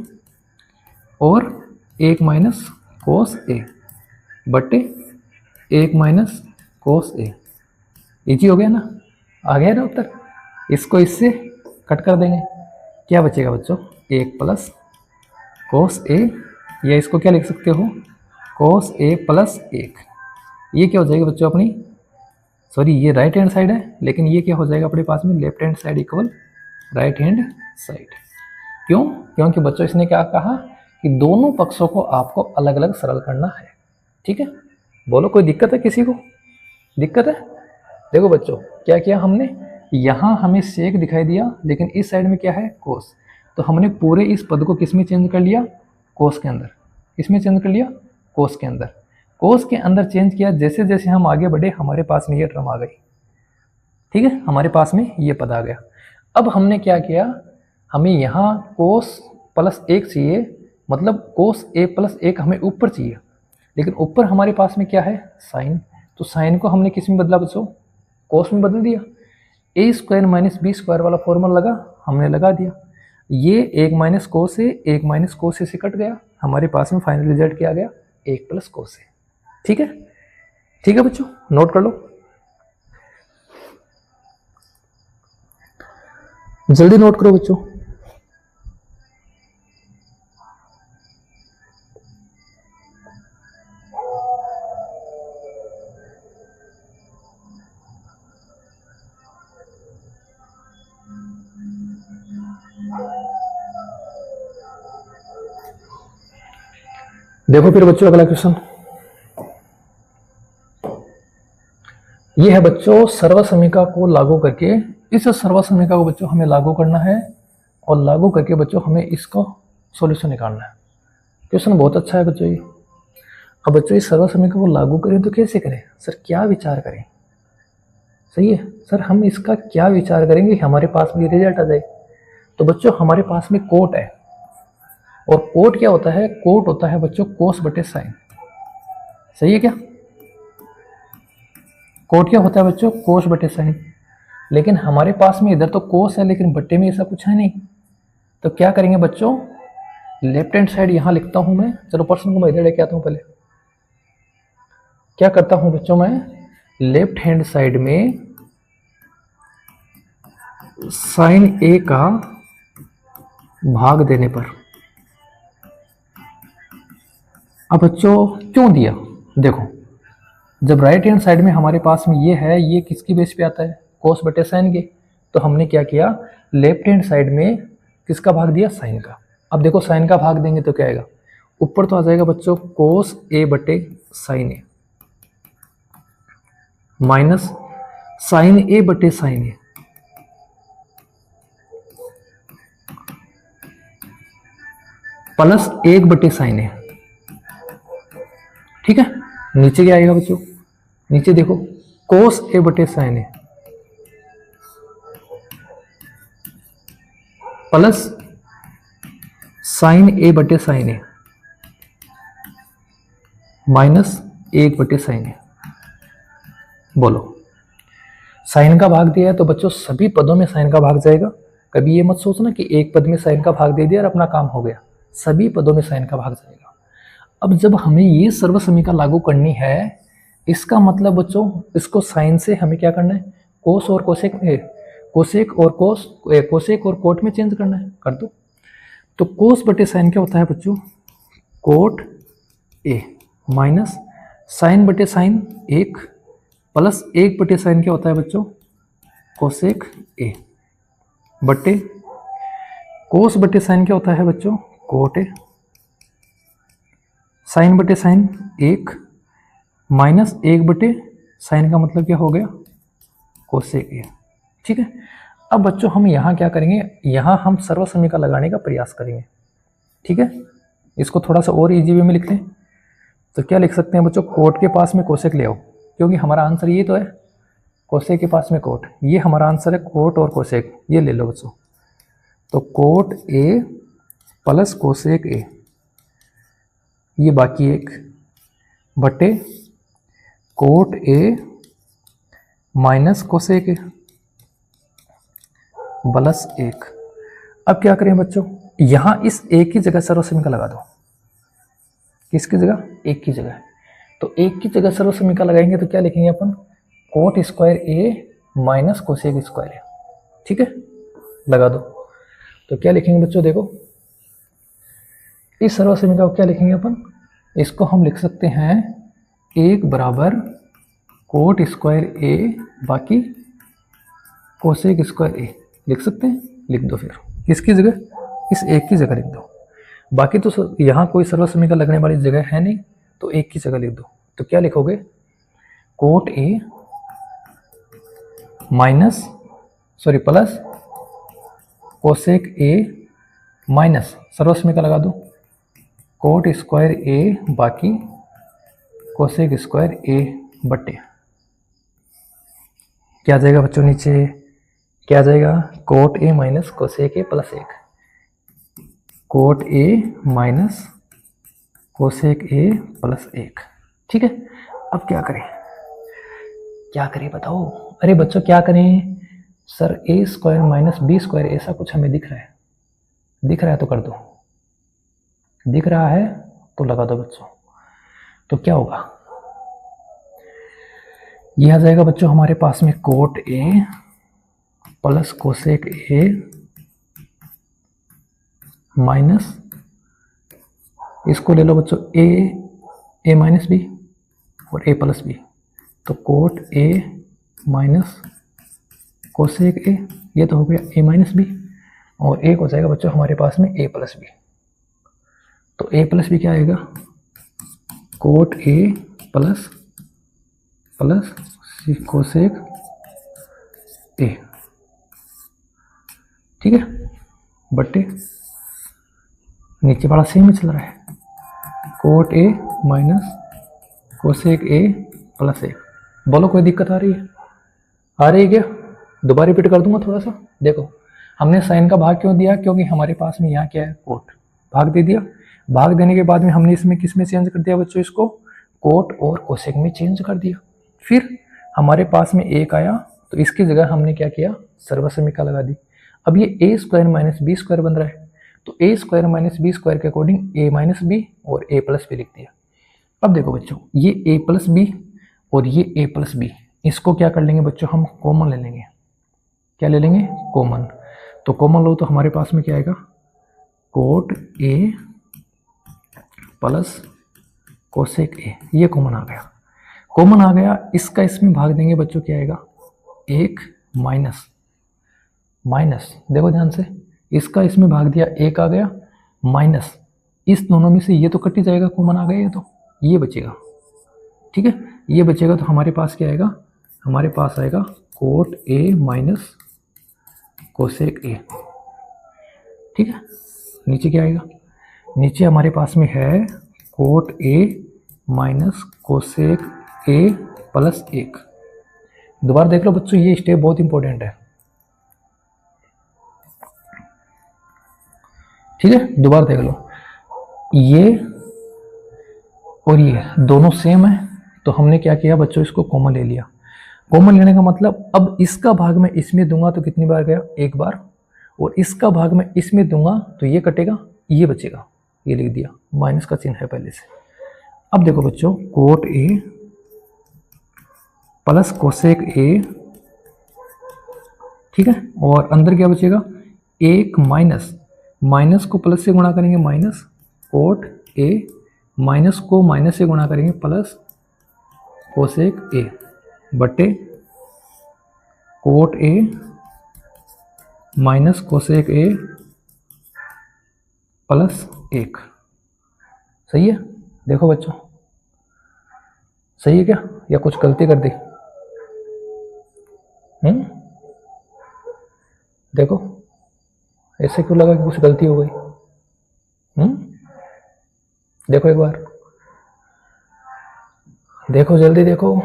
और 1 माइनस कोस ए बटे 1 माइनस कोस ए। इजी हो गया ना? आ गया ना उत्तर? इसको इससे कट कर देंगे, क्या बचेगा बच्चों? 1 प्लस कोस ए, या इसको क्या लिख सकते हो? कोस ए प्लस 1। ये क्या हो जाएगा बच्चों अपनी, सॉरी ये राइट हैंड साइड है, लेकिन ये क्या हो जाएगा अपने पास में? Left hand side equal right hand side. क्यों? क्योंकि बच्चों इसने क्या कहा कि दोनों पक्षों को आपको अलग अलग सरल करना है। ठीक है, बोलो कोई दिक्कत है किसी को? दिक्कत है? देखो बच्चों क्या किया हमने, यहाँ हमें सेक दिखाई दिया, लेकिन इस साइड में क्या है? कोस। तो हमने पूरे इस पद को किस में चेंज कर लिया? कोस के अंदर। किस में चेंज कर लिया? कोस के अंदर। कोस के अंदर चेंज किया, जैसे जैसे हम आगे बढ़े हमारे पास में ये टर्म आ गई। ठीक है, हमारे पास में ये पद आ गया। अब हमने क्या किया, हमें यहाँ कोस प्लस 1 चाहिए, मतलब कोस ए प्लस 1 हमें ऊपर चाहिए, लेकिन ऊपर हमारे पास में क्या है? साइन। तो साइन को हमने किस में बदला बच्चों? कोस में बदल दिया। ए स्क्वायर माइनस बी स्क्वायर वाला फॉर्मूला लगा, हमने लगा दिया। ये 1 माइनस कोस ए, 1 माइनस कोस ए से कट गया, हमारे पास में फाइनल रिजल्ट क्या आ गया? 1 प्लस कोस ए। ठीक है, ठीक है बच्चों, नोट कर लो, जल्दी नोट करो बच्चों। देखो फिर बच्चों अगला क्वेश्चन, ये है बच्चों सर्वसमीका को लागू करके, इस सर्वसमीका को बच्चों हमें लागू करना है, और लागू करके बच्चों हमें इसका सॉल्यूशन निकालना है। क्वेश्चन बहुत अच्छा है बच्चों ये। अब बच्चों इस सर्वसमीका को लागू करें तो कैसे करें? सर क्या विचार करें? सही है सर, हम इसका क्या विचार करेंगे हमारे पास में रिजल्ट आ जाए? तो बच्चों हमारे पास में कोट है, और कोट क्या होता है? कोट होता है बच्चों कोस बटे साइन। सही है क्या? कोट क्या होता है बच्चों? कोस बटे साइन। लेकिन हमारे पास में इधर तो कोस है, लेकिन बट्टे में ऐसा कुछ है नहीं, तो क्या करेंगे बच्चों? लेफ्ट हैंड साइड यहाँ लिखता हूँ मैं, चलो पर्सन को मैं इधर लेके आता हूँ। पहले क्या करता हूँ बच्चों, मैं लेफ्ट हैंड साइड में साइन ए का भाग देने पर, अब बच्चों क्यों दिया, देखो जब राइट हैंड साइड में हमारे पास में ये है, ये किसकी बेस पे आता है, कोस बटे साइन के, तो हमने क्या किया, लेफ्ट हैंड साइड में किसका भाग दिया, साइन का। अब देखो साइन का भाग देंगे तो क्या आएगा, ऊपर तो आ जाएगा बच्चों कोस ए बटे साइन ए माइनस साइन ए बटे साइन ए, प्लस 1 बटे साइन ए। ठीक है, नीचे क्या आएगा बच्चों, नीचे देखो कोस ए बटे साइन ए प्लस साइन ए बटे साइन ए माइनस 1 बटे साइन ए। बोलो साइन का भाग दिया है तो बच्चों सभी पदों में साइन का भाग जाएगा। कभी ये मत सोचना कि एक पद में साइन का भाग दे दिया और अपना काम हो गया, सभी पदों में साइन का भाग जाएगा। अब जब हमें ये सर्व समीकरण लागू करनी है, इसका मतलब बच्चों इसको साइन से हमें क्या करना है, कोस और कोसेक में, कोसेक और कोसेक और कोट में चेंज करना है, कर दो। तो कोस बटे साइन क्या होता है बच्चों, कोट ए माइनस साइन बटे साइन 1 प्लस 1 बटे साइन क्या होता है बच्चों, कोसेक ए बटे कोस बटे साइन क्या होता है बच्चों, कोट ए, साइन बटे साइन 1 माइनस 1 बटे साइन का मतलब क्या हो गया, कोसेक ए। ठीक है, अब बच्चों हम यहाँ क्या करेंगे, यहाँ हम सर्व समीकरण लगाने का प्रयास करेंगे। ठीक है, इसको थोड़ा सा और इजी वे में लिख लें तो क्या लिख सकते हैं बच्चों, कोट के पास में कोसेक ले आओ, क्योंकि हमारा आंसर ये तो है, कोसेक के पास में कोट, ये हमारा आंसर है, कोट और कोसेक ये ले लो बच्चों। तो कोट ए प्लस कोसेक ए, ये बाकी 1 बटे coat A minus cosec A plus 1। अब क्या करें बच्चों, यहां इस एक की जगह सर्व समीकरण लगा दो, किसकी जगह, 1 की जगह। तो 1 की जगह सर्व समीकरण लगाएंगे तो क्या लिखेंगे अपन, कोट स्क्वायर ए माइनस कोसेक स्क्वायर ए। ठीक है, लगा दो। तो क्या लिखेंगे बच्चों, देखो इस सर्व समीकरण को क्या लिखेंगे अपन, इसको हम लिख सकते हैं 1 बराबर कोट स्क्वायर ए बाकी कोसेक स्क्वायर ए, लिख सकते हैं, लिख दो। फिर किसकी जगह, इस 1 की जगह लिख दो। बाकी तो यहाँ कोई सर्व समीकरण लगने वाली जगह है नहीं, तो 1 की जगह लिख दो। तो क्या लिखोगे, cot A minus plus cosec A minus सर्व समीकरण लगा दो, कोट स्क्वायर ए बाकी कोसेक स्क्वायर ए बटे क्या आ जाएगा बच्चों, नीचे क्या आ जाएगा, coat A minus cosec A plus 1, cot A minus cosec A plus 1। ठीक है, अब क्या करें, क्या करें बताओ, अरे बच्चों क्या करें सर, ए स्क्वायर माइनस बी स्क्वायर ऐसा कुछ हमें दिख रहा है, दिख रहा है तो कर दो, दिख रहा है तो लगा दो बच्चों। तो क्या होगा, यह आ जाएगा बच्चों हमारे पास में cot A plus cosec A minus, इसको ले लो बच्चों ए माइनस बी और ए प्लस बी, तो कोट ए माइनस कोसेक ए, ये तो हो गया ए माइनस बी, और एक हो जाएगा बच्चों हमारे पास में ए प्लस बी। तो ए प्लस बी क्या आएगा, कोट ए प्लस कोसेक ए। ठीक है, बट्टे नीचे वाला सेम चल रहा है, coat A minus cosec A plus 1। बोलो कोई दिक्कत आ रही है, आ रही है क्या, दोबारा रिपीट कर दूंगा थोड़ा सा। देखो हमने साइन का भाग क्यों दिया, क्योंकि हमारे पास में यहाँ क्या है, कोट, भाग दे दिया। भाग देने के बाद में हमने इसमें किस में चेंज कर दिया बच्चों, इसको कोट और कोसेक में चेंज कर दिया। फिर हमारे पास में 1 आया तो इसकी जगह हमने क्या किया, सर्व समीकरण लगा दी। अब ये ए स्क्वायर माइनस बी स्क्वायर बन रहा है, तो A square minus B square के अकॉर्डिंग ए माइनस बी और ए प्लस बी लिख दिया। अब देखो बच्चों, ये ए प्लस बी और ये ए प्लस बी, इसको क्या कर लेंगे बच्चों, हम कॉमन ले लेंगे। क्या ले लेंगे, कॉमन। तो कॉमन लो तो हमारे पास में क्या आएगा, कोट ए प्लस कोसेक ए, ये कॉमन आ गया। कॉमन आ गया, इसका इसमें भाग देंगे बच्चों, क्या आएगा, एक माइनस माइनस, देखो ध्यान से, इसका इसमें भाग दिया, एक आ गया माइनस, इस दोनों में से ये तो कट ही जाएगा, कॉमन आ गया ये, तो ये बचेगा। ठीक है, ये बचेगा तो हमारे पास क्या आएगा, हमारे पास आएगा कोट ए माइनस कोसेक ए। ठीक है, नीचे क्या आएगा, नीचे हमारे पास में है coat A minus cosec A plus एक। दोबारा देख लो बच्चों, ये स्टेप बहुत इंपॉर्टेंट है। ठीक है, दोबारा देख लो, ये और ये दोनों सेम है, तो हमने क्या किया बच्चों, इसको कॉमन ले लिया। कॉमन लेने का मतलब, अब इसका भाग मैं इसमें दूंगा तो कितनी बार गया, एक बार, और इसका भाग मैं इसमें दूंगा तो ये कटेगा, ये बचेगा, ये लिख दिया, माइनस का चिन्ह है पहले से। अब देखो बच्चों, कोट ए प्लस कोसेक ए, ठीक है, और अंदर क्या बचेगा, एक माइनस, माइनस को प्लस से गुणा करेंगे माइनस कोट ए, माइनस को माइनस से गुणा करेंगे प्लस कोसेक ए, बटे coat A minus cosec A plus एक। सही है, देखो बच्चों, सही है क्या, या कुछ गलती कर दी, देखो ऐसे क्यों लगा कि कुछ गलती हो गई, देखो एक बार, देखो जल्दी देखो।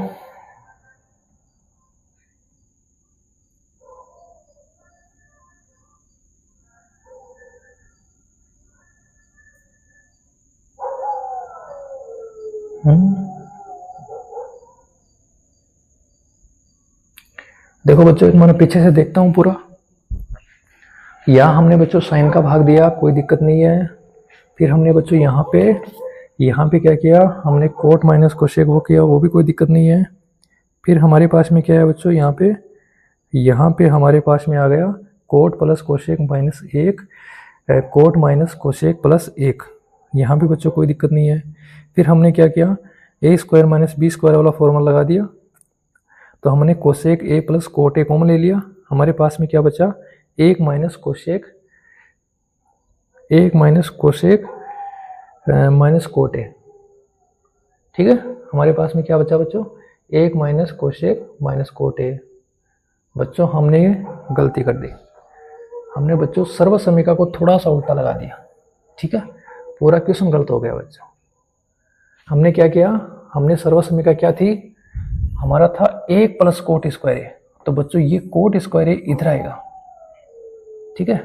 देखो बच्चों, एक मैंने पीछे से देखता हूं पूरा, यहाँ हमने बच्चों साइन का भाग दिया, कोई दिक्कत नहीं है। फिर हमने बच्चों यहाँ पे क्या किया, हमने कोट माइनस कोसेक वो किया, वो भी कोई दिक्कत नहीं है। फिर हमारे पास में क्या है बच्चों, यहाँ पे हमारे पास में आ गया कोट प्लस कोसेक माइनस एक, कोट माइनस कोसेक प्लस एक, यहाँ पे बच्चों कोई दिक्कत नहीं है। फिर हमने क्या किया, ए स्क्वायर माइनस बी स्क्वायर वाला फॉर्मूला लगा दिया, तो हमने cosec A plus cot A common ले लिया। हमारे पास में क्या बचा, एक minus cosec minus cot A. ठीक है, हमारे पास में क्या बचा बच्चों, एक minus cosec minus cot A. बच्चों हमने गलती कर दी, हमने बच्चों सर्वसमीका को थोड़ा सा उल्टा लगा दिया। ठीक है, पूरा क्वेश्चन गलत हो गया बच्चों। हमने क्या किया, हमने सर्वसमीका क्या थी, हमारा था एक प्लस कोट स्क्वायर ए, तो बच्चों ये कोट स्क्वायर ए इधर आएगा। ठीक है,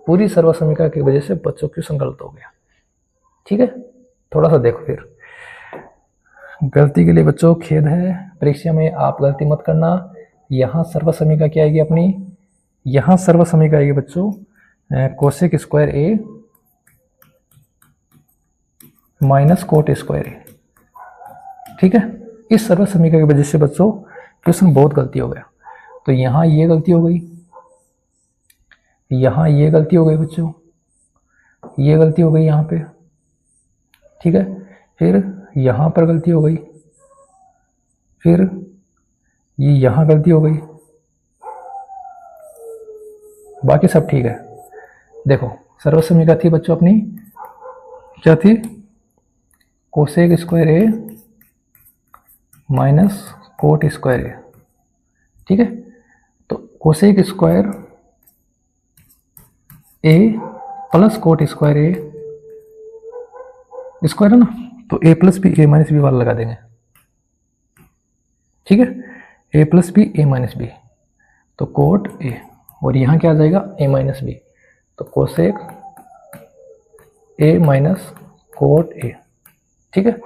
पूरी सर्वसमीका की वजह से बच्चों क्वेश्चन गलत हो गया। ठीक है, थोड़ा सा देखो, फिर गलती के लिए बच्चों खेद है, परीक्षा में आप गलती मत करना। यहाँ सर्वसमीका क्या आएगी अपनी, यहाँ सर्वसमीका आएगी बच्चों कोसेक स्क्वायर ए माइनस कोट स्क्वायर ए। ठीक है, इस सर्वसमीका की वजह से बच्चों क्वेश्चन बहुत गलती हो गया। तो यहाँ ये गलती हो गई, यहाँ ये गलती हो गई बच्चों, ये गलती हो गई यहाँ पे। ठीक है, फिर यहाँ पर गलती हो गई, फिर ये यहाँ गलती हो गई, बाकी सब ठीक है। देखो सर्वसमीका थी बच्चों अपनी, क्या थी, कोसेक स्क्वायर ए माइनस कोट स्क्वायर ए। ठीक है, तो cosec square A plus cot square A, square है ना, तो ए plus B A minus B वाला लगा देंगे। ठीक है, ए plus B A minus B, तो कोट ए, और यहाँ क्या आ जाएगा ए माइनस बी, तो cosec A minus cot A. ठीक है,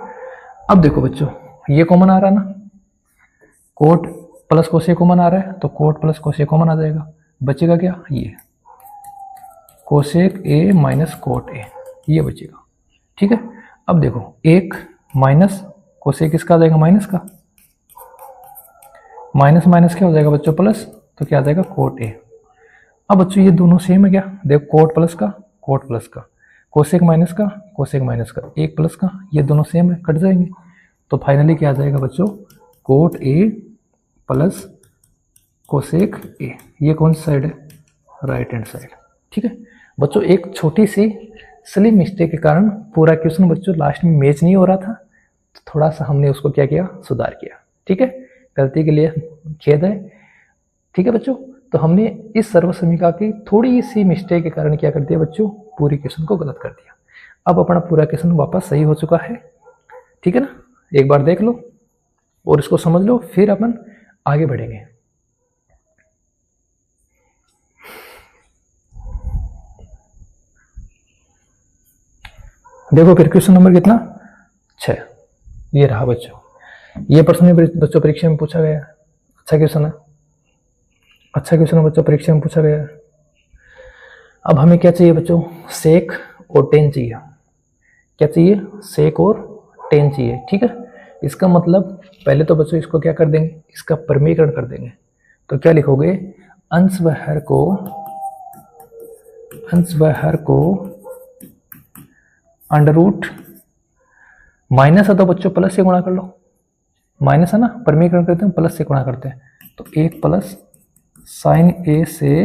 अब देखो बच्चों ये कॉमन आ रहा है ना, कोट प्लस कोसेक कॉमन आ रहा है, तो कोट प्लस कोसेक कॉमन आ जाएगा, बचेगा क्या, ये cosec A minus cot A, ये बचेगा। ठीक है, अब देखो एक माइनस कोसेक किसका आ जाएगा, माइनस का, माइनस माइनस क्या हो जाएगा बच्चों, प्लस, तो क्या आ जाएगा कोट ए। अब बच्चों ये दोनों सेम है क्या, देखो कोट प्लस का कोट प्लस का, कोसेक माइनस का कोसेक माइनस का, एक प्लस का, ये दोनों सेम है, कट जाएंगे। तो फाइनली क्या आ जाएगा बच्चों, कोट ए प्लस कोसेक ए। ये कौन सी साइड है, राइट हैंड साइड। ठीक है बच्चों, एक छोटी सी सिली मिस्टेक के कारण पूरा क्वेश्चन बच्चों लास्ट में मैच नहीं हो रहा था, तो थोड़ा सा हमने उसको क्या किया, सुधार किया। ठीक है, गलती के लिए खेद है। ठीक है बच्चों, तो हमने इस सर्वसमीका की थोड़ी सी मिस्टेक के कारण क्या कर दिया बच्चों, पूरी क्वेश्चन को गलत कर दिया। अब अपना पूरा क्वेश्चन वापस सही हो चुका है। ठीक है ना, एक बार देख लो और इसको समझ लो, फिर अपन आगे बढ़ेंगे। देखो फिर क्वेश्चन नंबर कितना, 6, ये रहा बच्चों। ये प्रश्न बच्चों परीक्षा में पूछा गया, अच्छा क्वेश्चन है, अच्छा क्वेश्चन है बच्चों, परीक्षा में पूछा गया। अब हमें क्या चाहिए बच्चों, सेक और टेन चाहिए। क्या चाहिए, सेक और टेन चाहिए। ठीक है, इसका मतलब पहले तो बच्चों इसको क्या कर देंगे, इसका परमीकरण कर देंगे। तो क्या लिखोगे, अंश व हर को अंडर रूट, माइनस है तो बच्चों प्लस से गुणा कर लो, माइनस है ना, परमीकरण करते हैं प्लस से गुणा करते हैं, तो एक प्लस साइन ए से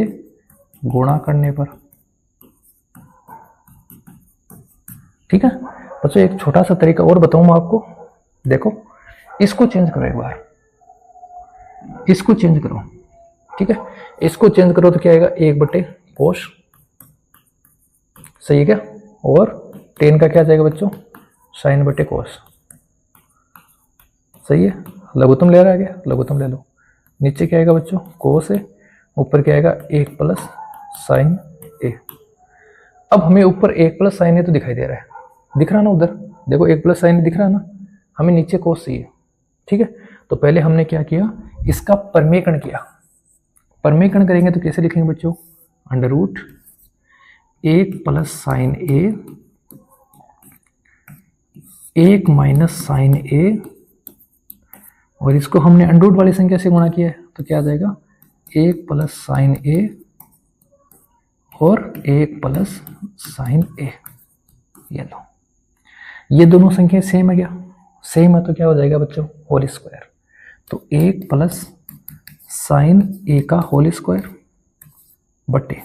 गुणा करने पर। ठीक है बच्चों, एक छोटा सा तरीका और बताऊं मैं आपको, देखो इसको चेंज करो, एक बार इसको चेंज करो। ठीक है, इसको चेंज करो तो क्या आएगा, 1/cos, सही है क्या, और टेन का क्या जाएगा बच्चों, sin/cos, सही है। लघुत्तम ले रहा है क्या, लघुत्तम ले लो। नीचे क्या आएगा बच्चों, cos है, ऊपर क्या आएगा 1 + sin a। अब हमें ऊपर 1 + sin a तो दिखाई दे रहा है, दिख रहा ना उधर, देखो 1 + sin a दिख रहा है ना, हमें नीचे cos चाहिए। ठीक है, तो पहले हमने क्या किया, इसका परमीकरण किया। परमीकरण करेंगे तो कैसे लिखेंगे बच्चों, under root 1 + sin a 1 - sin a, और इसको हमने अंडर रूट वाली संख्या से गुणा किया है, तो क्या आ जाएगा 1 + sin a और 1 + sin a। ये लो, ये दोनों संख्या सेम है क्या, सेम है तो क्या हो जाएगा बच्चों, होल स्क्वायर। तो 1 + sin a का होल स्क्वायर बटे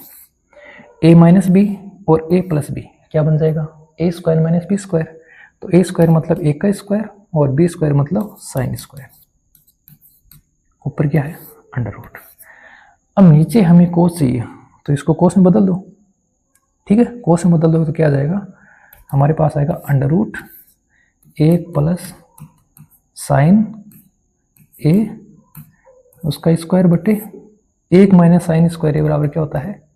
a - b और a + b क्या बन जाएगा, a² - b²। तो a² मतलब 1 का स्क्वायर और b² मतलब sin स्क्वायर, ऊपर क्या है अंडर रूट। अब नीचे हमें कोस चाहिए, तो इसको कोस में बदल दो। ठीक है, कोस में बदल दो तो क्या आ जाएगा, हमारे पास आएगा अंडर रूट 1 + sin a उसका स्क्वायर बटे 1 - sin स्क्वायर बराबर क्या होता है,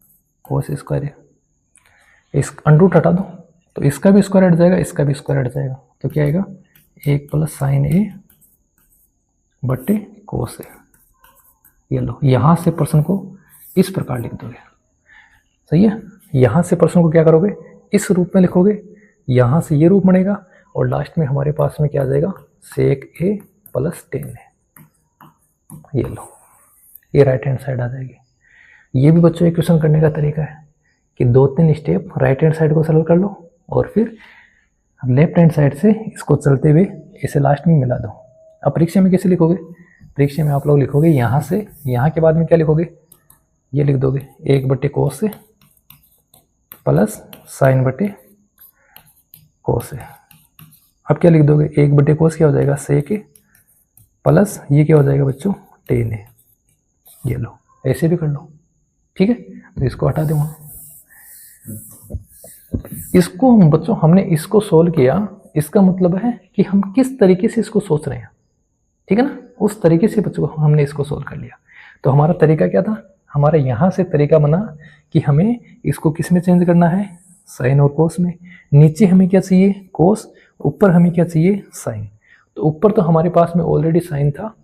कोस स्क्वायर। इस अंडर रूट हटा दो तो इसका भी स्क्वायर हट जाएगा, इसका भी स्क्वायर हट जाएगा, तो क्या आएगा 1 + sin a बटे कोस a। ये लो, यहाँ से प्रश्न को इस प्रकार लिख दोगे, सही है। यहाँ से प्रश्न को क्या करोगे, इस रूप में लिखोगे, यहाँ से ये रूप बनेगा, और लास्ट में हमारे पास में क्या आ जाएगा, सेक a + tan a। ये लो, ये राइट हैंड साइड आ जाएगी। ये भी बच्चों एक क्वेश्चन करने का तरीका है कि 2-3 स्टेप राइट हैंड साइड को सरल कर लो और फिर लेफ्ट हैंड साइड से इसको चलते हुए इसे लास्ट में मिला दो। अब परीक्षा में कैसे लिखोगे, परीक्षा में आप लोग लिखोगे यहाँ से, यहाँ के बाद में क्या लिखोगे, ये लिख दोगे 1/cos से प्लस sin/cos है। अब क्या लिख दोगे, 1/cos क्या हो जाएगा, sec प्लस ये क्या हो जाएगा बच्चों, tan है। ये लो, ऐसे भी कर लो। ठीक है, तो इसको हटा दूंगा। इसको बच्चों हमने इसको सोल्व किया, इसका मतलब है कि हम किस तरीके से इसको सोच रहे हैं। ठीक है ना, उस तरीके से बच्चों हमने इसको सोल्व कर लिया। तो हमारा तरीका क्या था, हमारा यहाँ से तरीका बना कि हमें इसको किस में चेंज करना है, साइन और कोस में। नीचे हमें क्या चाहिए, कोस, ऊपर हमें क्या चाहिए, साइन। तो ऊपर तो हमारे पास में ऑलरेडी साइन था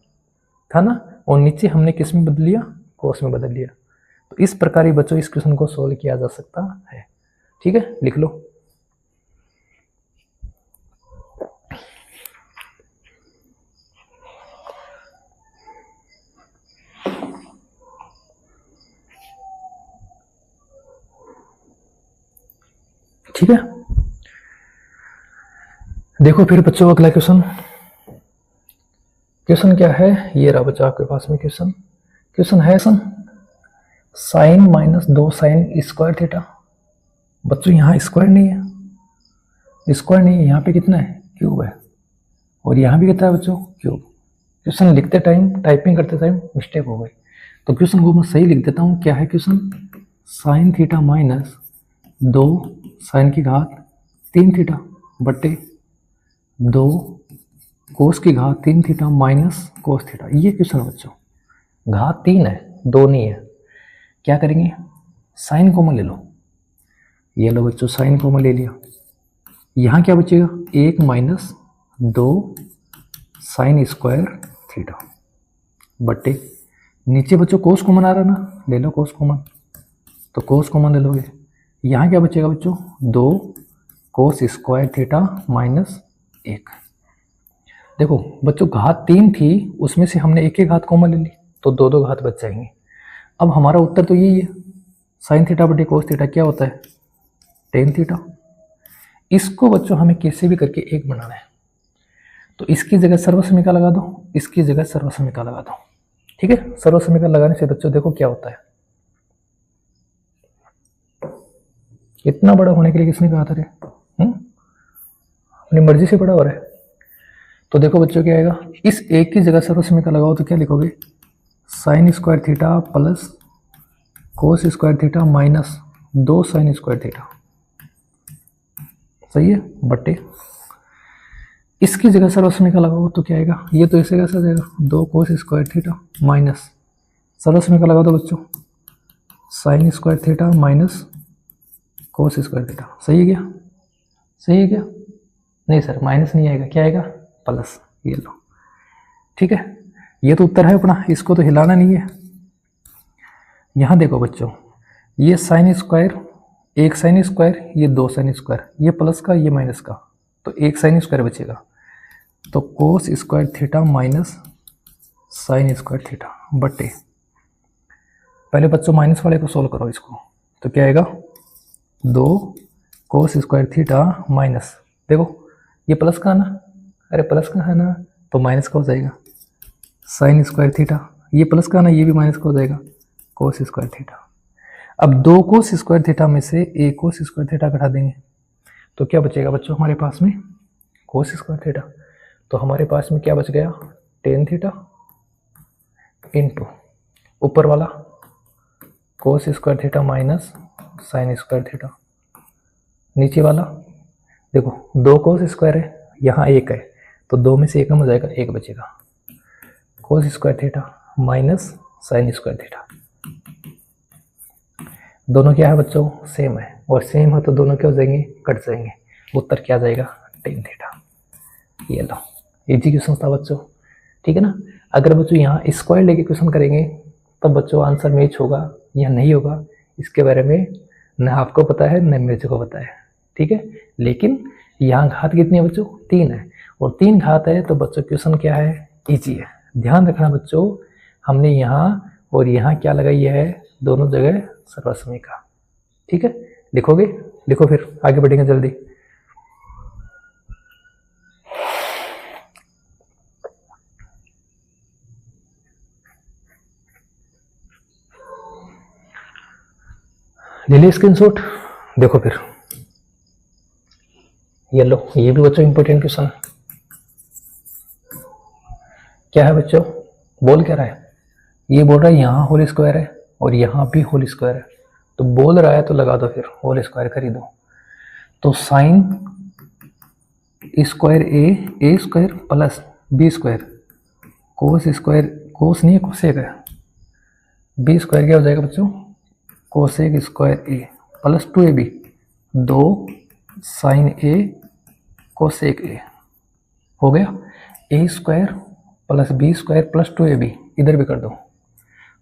ना, और नीचे हमने किस में बदल लिया, कोस में बदल लिया। तो इस प्रकार ही बच्चों इस क्वेश्चन को सोल्व किया जा सकता है। ठीक है, लिख लो। ठीक है, देखो फिर बच्चों अगला क्वेश्चन। क्वेश्चन क्या है, ये रहा बच्चा आपके पास में क्वेश्चन। क्वेश्चन है sine minus 2 sine square theta. बच्चों यहाँ स्क्वायर नहीं है, स्क्वायर नहीं है, यहाँ पे कितना है, क्यूब है, और यहाँ भी कितना है बच्चों, क्यूब। क्वेश्चन लिखते टाइम, टाइपिंग करते टाइम मिस्टेक हो गई, तो क्वेश्चन को मैं सही लिख देता हूँ। क्या है question, sine theta minus 2 sine की घात 3 थीटा बटे 2 कोस की घात 3 थीटा माइनस कोस थीटा। ये क्वेश्चन है बच्चों, घात 3 है, 2 नहीं है। क्या करेंगे, साइन कॉमन ले लो। ये लो बच्चों, साइन कॉमन ले लिया। यहाँ क्या बचेगा, 1 माइनस 2 साइन स्क्वायर थीटा बटे, नीचे बच्चों कोस कॉमन आ रहा ना, ले लो कोस कॉमन, तो कोस कॉमन ले लोगे। यहाँ क्या बचेगा बच्चों, 2 कोस स्क्वायर थीटा माइनस 1। देखो बच्चों घात 3 थी, उसमें से हमने एक घात कॉमन ले ली, तो 2 घात बच जाएंगे। अब हमारा उत्तर तो यही है, साइन थीटा बटे कोस थीटा क्या होता है, टेन थीटा। इसको बच्चों हमें कैसे भी करके 1 बनाना है, तो इसकी जगह सर्वसमीका लगा दो, इसकी जगह सर्वसमीका लगा दो। ठीक है, सर्वसमीका लगाने से बच्चों देखो क्या होता है। इतना बड़ा होने के लिए किसने कहा था रे, अपनी मर्जी से बड़ा हो रहा है। तो देखो बच्चों क्या आएगा, इस 1 की जगह सर्वसमीका लगाओ तो क्या लिखोगे, sign square theta plus cos square theta minus 2 sine square theta, सही है, बटे इसकी जगह सर्वसमीका लगाओ तो क्या आएगा, ये तो इसे कैसे आ जाएगा, 2 कोस स्क्वायर थीटा माइनस सर्वसमीका लगा दो बच्चों, साइन स्क्वायर थीटा माइनस कोस स्क्वायर थीटा। सही है क्या, सही है क्या, नहीं सर माइनस नहीं आएगा, क्या आएगा, प्लस। ये लो, ठीक है, ये तो उत्तर है अपना, इसको तो हिलाना नहीं है। यहाँ देखो बच्चों, ये साइन स्क्वायर, 1 साइन स्क्वायर, ये 2 साइन स्क्वायर, ये प्लस का ये माइनस का, तो 1 साइन स्क्वायर बचेगा, तो cos square theta minus sine square theta बटे, पहले बच्चों माइनस वाले को सोल्व करो इसको, तो क्या आएगा, 2 कोस स्क्वायर थीटा माइनस, देखो ये प्लस का ना, अरे प्लस का है ना, तो माइनस का हो जाएगा, साइन स्क्वायर थीटा, ये प्लस का ना, ये भी माइनस का हो जाएगा, कोस स्क्वायर थीटा। अब 2 कोस स्क्वायर थीटा में से 1 कोस स्क्वायर थीटा घटा देंगे, तो क्या बचेगा बच्चों हमारे पास में, कोस स्क्वायर थीटा। तो हमारे पास में क्या बच गया, टेन थीटा इंटू ऊपर वाला कोस square theta minus sine square theta, नीचे वाला देखो 2 कोस स्क्वायर है, यहाँ 1 है, तो 2 में से 1 कम हो जाएगा, 1 बचेगा, कोस square theta minus sine square theta. दोनों क्या है बच्चों, सेम है, और सेम है तो दोनों क्या हो जाएंगे, कट जाएंगे, उत्तर क्या जाएगा, टेन थीटा। ये लो, इजी क्वेश्चन था बच्चों, ठीक है ना। अगर बच्चों यहाँ स्क्वायर लेके क्वेश्चन करेंगे तब बच्चों आंसर मैच होगा या नहीं होगा, इसके बारे में न आपको पता है न मेरे को पता है, ठीक है। लेकिन यहाँ घात कितनी है बच्चों, 3 है, और 3 घात है, तो बच्चों क्वेश्चन क्या है, इजी है। ध्यान रखना बच्चों, हमने यहाँ और यहाँ क्या लगाई है, दोनों जगह सर्वसमीका, ठीक है। लिखोगे, लिखो फिर आगे बढ़ेंगे जल्दी। ले ली स्क्रीनशॉट, देखो फिर, ये लो, ये भी बच्चों इंपॉर्टेंट क्वेश्चन क्या है बच्चों, बोल क्या रहा है, ये बोल रहा है यहाँ होल स्क्वायर है और यहाँ भी होल स्क्वायर है, तो बोल रहा है तो लगा दो, फिर होल स्क्वायर कर ही दो। तो sine square A square plus B square, cos square, cos नहीं है कोसेक है, बी स्क्वायर क्या हो जाएगा बच्चों, cosec square A plus 2ab, 2 sine A cosec A हो गया, A square plus B square plus 2ab, इधर भी कर दो,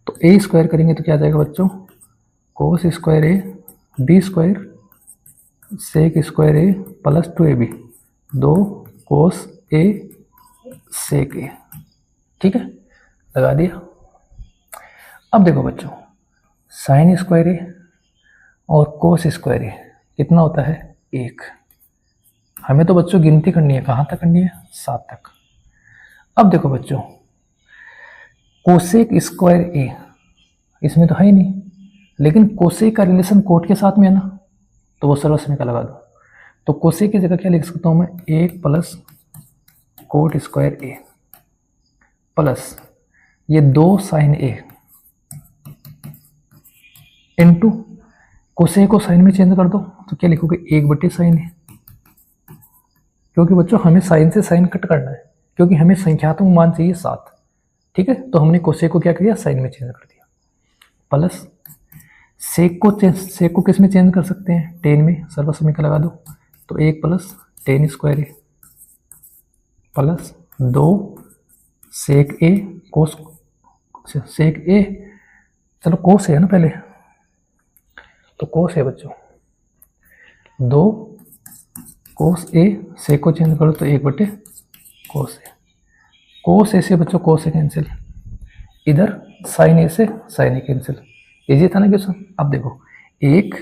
तो ए स्क्वायर करेंगे तो क्या आ जाएगा बच्चों, cos square A B square sec square A plus 2ab, 2 cos A sec A. ठीक है, लगा दिया। अब देखो बच्चों, साइन स्क्वायर ए और कोस स्क्वायर ए कितना होता है 1। हमें तो बच्चों गिनती करनी है, कहाँ तक करनी है 7 तक। अब देखो बच्चों, कोसेक स्क्वायर ए इसमें तो है ही नहीं, लेकिन कोसेक का रिलेशन कोट के साथ में है ना, तो वो सर्वसमीका लगा दो। तो कोसेक की जगह क्या लिख सकता हूँ मैं, 1 plus cot square A plus ये 2 साइन ए इंटू कोसेक को साइन में चेंज कर दो, तो क्या लिखोगे 1/साइन ए, क्योंकि बच्चों हमें साइन से साइन कट करना है, क्योंकि हमें संख्यात्मक मान चाहिए 7। ठीक है, तो हमने कोसेक को क्या किया, साइन में चेंज कर दिया। प्लस सेक को किस में चेंज कर सकते हैं, टेन में, सर्वसमीका लगा दो। तो 1 plus ten square A plus 2 सेक ए कोस सेक ए, चलो कोस है ना पहले, तो कोस है बच्चों 2 कोस ए, सेक को चेंज करो तो 1/कोस ए। कोस ए से बच्चों कोस ए कैंसिल, इधर साइन ए से साइन ए कैंसिल। इजी था ना क्वेश्चन। अब देखो 1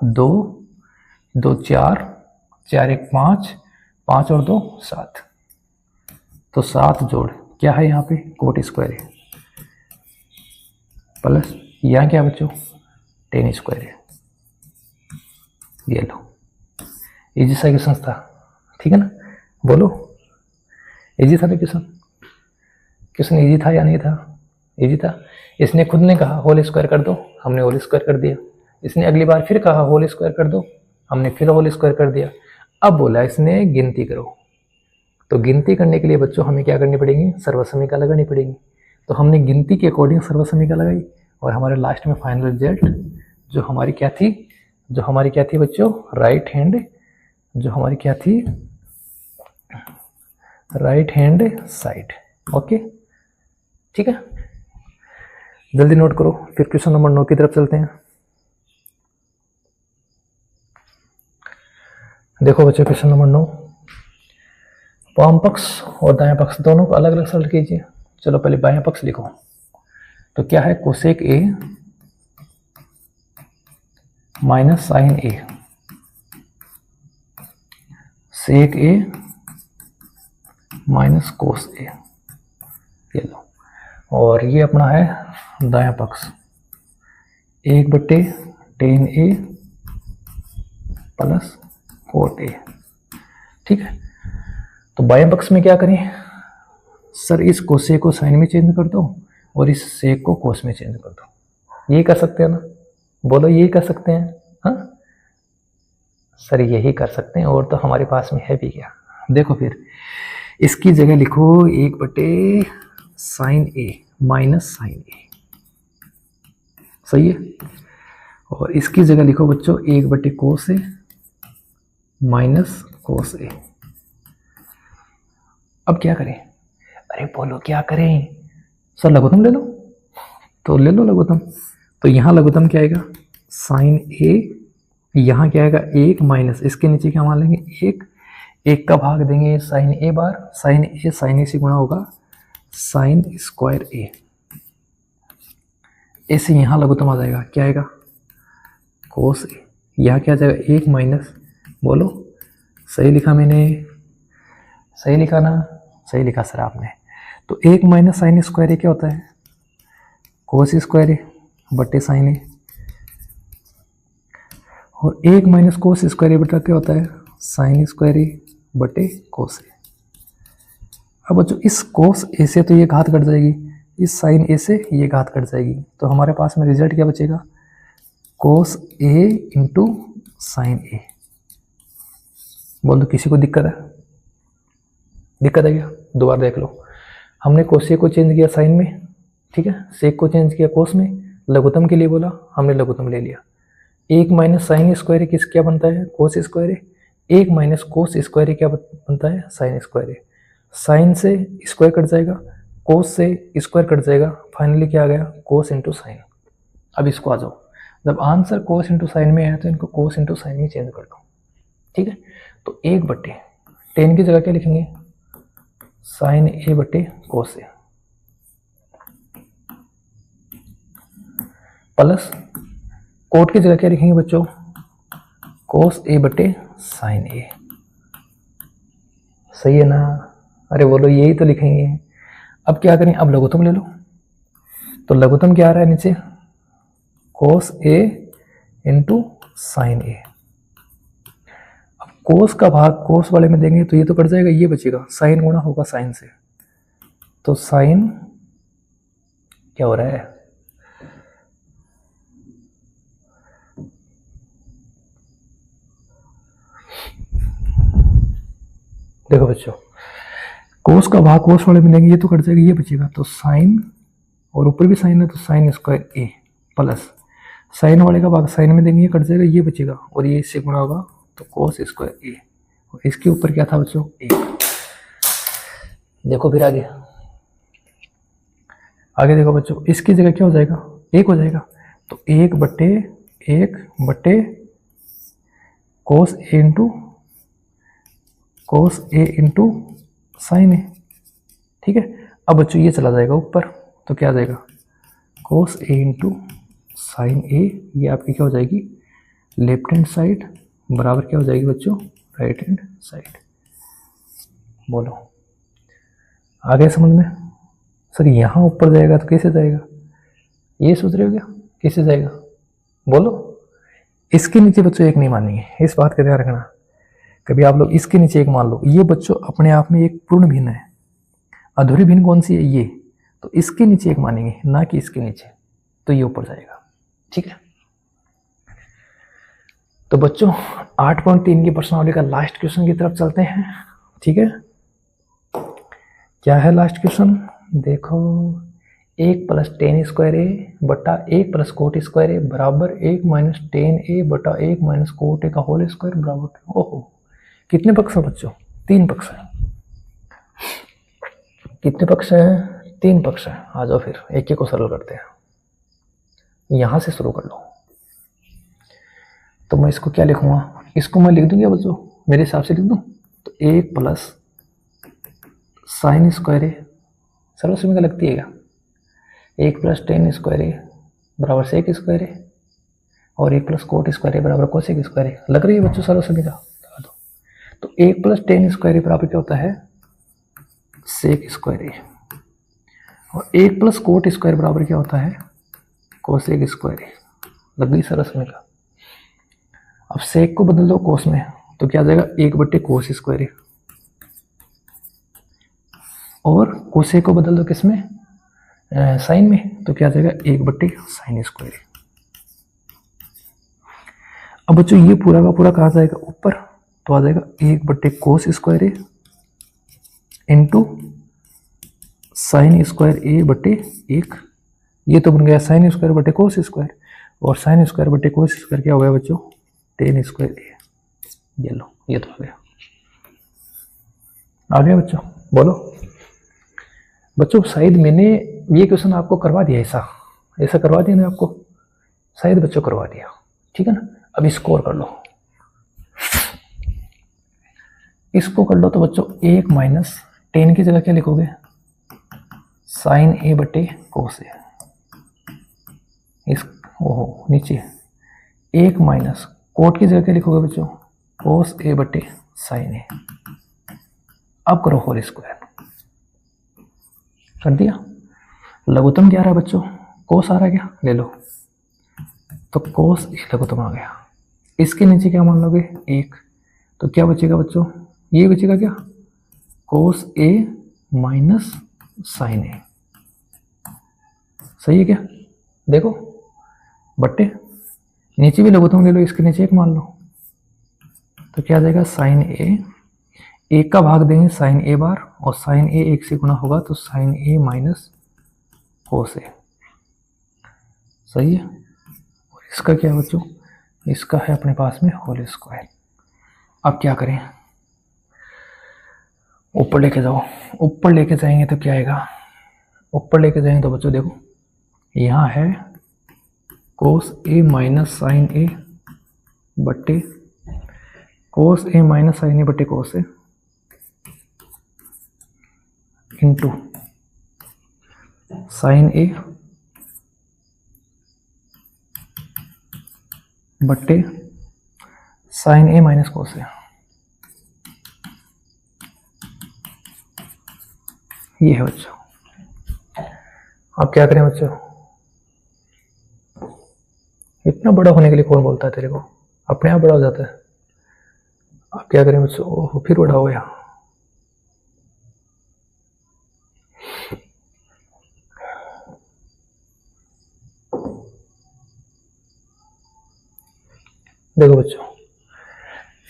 2 2 4 4 1 5 5 और 2 7, तो 7 जोड़ क्या है यहाँ पे कोट स्क्वायर है प्लस यहाँ क्या बच्चों टेन स्क्वायर है। ये लो, इजी सा क्वेश्चन था, ठीक है ना, बोलो इजी था ना क्वेश्चन। क्वेश्चन इजी था या नहीं था, इजी था। इसने खुद ने कहा होल स्क्वायर कर दो, हमने होल स्क्वायर कर दिया। इसने अगली बार फिर कहा होल स्क्वायर कर दो, हमने फिर होल स्क्वायर कर दिया। अब बोला इसने गिनती करो, तो गिनती करने के लिए बच्चों हमें क्या करनी पड़ेगी, सर्वसमीका लगानी पड़ेगी। तो हमने गिनती के अकॉर्डिंग सर्वसमीका लगाई और हमारे लास्ट में फाइनल रिजल्ट जो हमारी क्या थी बच्चों, राइट हैंड, जो हमारी क्या थी, राइट हैंड साइड। ओके ठीक है, जल्दी नोट करो, फिर क्वेश्चन नंबर 9 की तरफ चलते हैं। देखो बच्चों क्वेश्चन नंबर 9, वाम पक्ष और दायां पक्ष दोनों को अलग अलग सॉल्व कीजिए। चलो पहले बायां पक्ष लिखो, तो क्या है cosec A minus sine A, sec A minus cos A, ये लो। और ये अपना है दायां पक्ष 1/tan A plus cot A. ठीक है, तो बाएं पक्ष में क्या करें, सर इस कोसेक को साइन में चेंज कर दो और इस सेक को कोस में चेंज कर दो। यही कर सकते हैं ना, बोलो यही कर सकते हैं। हाँ सर यही कर सकते हैं, और तो हमारे पास में है भी क्या। देखो फिर इसकी जगह लिखो 1/साइन ए माइनस साइन ए, सही है। और इसकी जगह लिखो बच्चों 1/कोस ए माइनस कोस ए। अब क्या करें, अरे बोलो क्या करें, सर लघुत्तम ले लो, तो ले लो लघुत्तम। तो यहाँ लघुत्तम क्या आएगा, साइन ए, यहाँ क्या आएगा 1 माइनस, इसके नीचे क्या मान लेंगे 1, 1 का भाग देंगे साइन ए बार, साइन ए से गुणा होगा साइन स्क्वायर ए। ऐसे यहाँ लघुत्तम आ जाएगा, क्या आएगा कोस ए। यहाँ क्या आ जाएगा 1 माइनस, बोलो सही लिखा मैंने, सही लिखा ना, सही लिखा सर आपने। तो 1 माइनस साइन स्क्वायर ए क्या होता है, कोस स्क्वायर ए बटे साइन ए, और 1 माइनस कोस स्क्वायर ए बटा क्या होता है, साइन स्क्वायर ए बटे कोस ए। अब बच्चों इस कोस ए से तो ये घात कट जाएगी, इस साइन ए से ये घात कट जाएगी, तो हमारे पास में रिजल्ट क्या बचेगा, कोस ए इंटू साइन ए। बोल दो किसी को दिक्कत है, दिक्कत है क्या, दोबारा देख लो। हमने कोसेक को चेंज किया साइन में, ठीक है, सेक को चेंज किया कोस में, लघुत्तम के लिए बोला, हमने लघुत्तम ले लिया। 1 माइनस साइन स्क्वायर ए किस क्या बनता है, कोस स्क्वायर ए। 1 माइनस कोस स्क्वायर ए क्या बनता है, साइन स्क्वायर ए। साइन से स्क्वायर कट जाएगा, कोस से स्क्वायर कट जाएगा, फाइनली क्या आ गया कोस इंटू साइन। अब इसको आ जाओ, जब आंसर कोस इंटू साइन में है तो इनको कोस इंटू साइन में चेंज कर दो, ठीक है। तो 1/tan की जगह क्या लिखेंगे, साइन ए बटे कोस ए, प्लस कोट की जगह क्या लिखेंगे बच्चों, कोस ए बटे साइन ए। सही है ना, अरे बोलो यही तो लिखेंगे। अब क्या करें, अब लघुत्तम ले लो। तो लघुत्तम क्या आ रहा है नीचे, कोस ए इंटू साइन ए। अब कोस का भाग कोस वाले में देंगे तो ये तो कट जाएगा, ये बचेगा, साइन गुणा होगा साइन से, तो साइन क्या हो रहा है, देखो बच्चों कोस का भाग कोस वाले में देंगे ये तो कट जाएगा, ये बचेगा, तो साइन और ऊपर भी साइन है तो sine square A, plus sign वाले का भाग साइन में देंगे ये कट जाएगा, ये बचेगा और ये इससे गुणा होगा तो कोस स्क्वायर ए, और इसके ऊपर क्या था बच्चों, एक। देखो फिर आगे देखो बच्चों, इसकी जगह क्या हो जाएगा, एक हो जाएगा, तो 1/1 कोस ए इंटू साइन ए, ठीक है। अब बच्चों ये चला जाएगा ऊपर तो क्या आ जाएगा, कोस ए इंटू साइन ए, ये आपकी क्या हो जाएगी, लेफ्ट हैंड साइड बराबर क्या हो जाएगी बच्चों, राइट हैंड साइड। बोलो आ गया समझ में। सर यहाँ ऊपर जाएगा तो कैसे जाएगा, ये सोच रहे हो क्या, कैसे जाएगा बोलो। इसके नीचे बच्चों एक नहीं मानेंगे, इस बात का ध्यान रखना। कभी आप लोग इसके नीचे एक मान लो, ये बच्चों अपने आप में एक पूर्ण भिन्न है, अधूरी भिन्न कौन सी है ये, तो इसके नीचे एक मानेंगे ना कि इसके नीचे, तो ये ऊपर जाएगा, ठीक है। तो बच्चों 8.3 की प्रश्नावली का लास्ट क्वेश्चन की तरफ चलते हैं, ठीक है। क्या है लास्ट क्वेश्चन, देखो 1 + tan स्क्वायर ए बटा 1 + कोट स्क्वायर ए बराबर 1 - tan ए बटा 1 - कोट ए का होल स्क्वायर बराबर, ओहो कितने पक्ष है बच्चों, 3 पक्ष है। कितने पक्ष हैं, 3 पक्ष है। आ जाओ फिर एक एक को सरल करते हैं, यहां से शुरू कर लो। तो मैं इसको क्या लिखूंगा, इसको मैं लिख दूंगा बच्चों, मेरे हिसाब से लिख दूं, तो 1 + साइन स्क्वायर ए, सरल समीकरण लगती है क्या, 1 + tan स्क्वायर ए बराबर सेक स्क्वायर ए, और 1 + कोट स्क्वायर ए बराबर कोसेक स्क्वायर ए, लग रही है बच्चों सरल समीकरण। तो 1 + tan स्क्वायर ए बराबर क्या होता है, सेक स्क्वायर ए, और 1 + कोट स्क्वायर बराबर क्या होता है, कोसेक स्क्वायर ए। लग गई सरल समीकरण। अब सेक को बदल दो कोस में तो क्या आ जाएगा, 1/कोस स्क्वायर ए, और कोसेक को बदल दो किसमें, साइन में, तो क्या आ जाएगा 1/sin स्क्वायर ए। अब बच्चों ये पूरा का पूरा कहा जाएगा ऊपर, तो आ जाएगा 1/कोस square A into sine square A बटे 1, ये तो बन गया साइन स्क्वायर बटे कोस स्क्वायर, और साइन स्क्वायर बटे कोस स्क्वायर क्या हो गया बच्चों, tan स्क्वायर ए। ये लो ये तो आ गया बच्चों। बोलो बच्चों, शायद मैंने ये क्वेश्चन आपको करवा दिया, ऐसा करवा दिया ना आपको, शायद बच्चों करवा दिया, ठीक है ना। अब स्कोर कर लो, इसको कर लो तो बच्चों 1 - tan की जगह क्या लिखोगे, साइन ए बटे कोस ए, इस ओहो नीचे 1 - कोट की जगह क्या लिखोगे बच्चों, कोस ए बटे साइन ए। अब करो होल स्क्वायर, कर दिया। लघुत्तम क्या आ रहा है बच्चों, कोस आ रहा है क्या, ले लो, तो कोस ए लघुत्तम आ गया। इसके नीचे क्या मान लोगे, 1, तो क्या बचेगा बच्चों, ये बचेगा क्या, कोस ए माइनस साइन ए। सही है क्या, देखो बट्टे नीचे भी लघुत्तम ले लो, इसके नीचे 1 मान लो, तो क्या आ जाएगा साइन ए, 1 का भाग देंगे साइन ए बार, और साइन ए 1 से गुना होगा तो साइन ए माइनस कोस ए। सही है। और इसका क्या है बच्चों, इसका है अपने पास में होल स्क्वायर। अब क्या करें, ऊपर लेके जाओ, ऊपर लेके जाएंगे तो क्या आएगा, ऊपर लेके जाएंगे तो बच्चों देखो यहाँ है कोस ए माइनस साइन ए बट्टे कोस ए माइनस साइन ए बट्टे कोस ए इंटू साइन ए बट्टे sign A minus cos A. ये है बच्चों। अब क्या करें बच्चों, इतना बड़ा होने के लिए कौन बोलता है तेरे को, अपने आप बड़ा हो जाता है। अब क्या करें बच्चों, ओह फिर बड़ा हो गया। देखो बच्चों,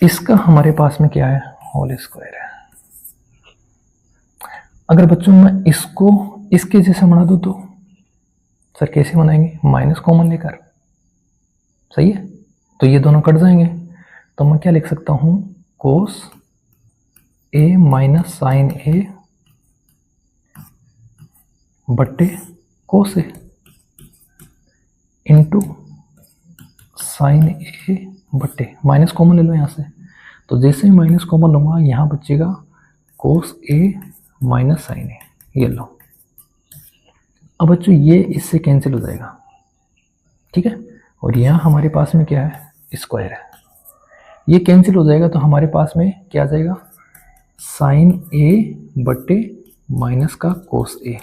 इसका हमारे पास में क्या है, होल स्क्वायर है। अगर बच्चों मैं इसको इसके जैसे बना दूं तो सर कैसे बनाएंगे, माइनस कॉमन लेकर, सही है। तो ये दोनों कट जाएंगे, तो मैं क्या लिख सकता हूं, कोस ए माइनस साइन ए बट्टे कोस ए इंटू साइन ए बट्टे, माइनस कॉमन ले लो यहाँ से। तो जैसे ही माइनस कॉमन लूंगा यहाँ बचेगा कोस ए माइनस साइन ए, ये लो। अब बच्चों ये इससे कैंसिल हो जाएगा, ठीक है। और यहाँ हमारे पास में क्या है, स्क्वायर है, ये कैंसिल हो जाएगा। तो हमारे पास में क्या आ जाएगा, साइन ए बट्टे माइनस का कोस ए,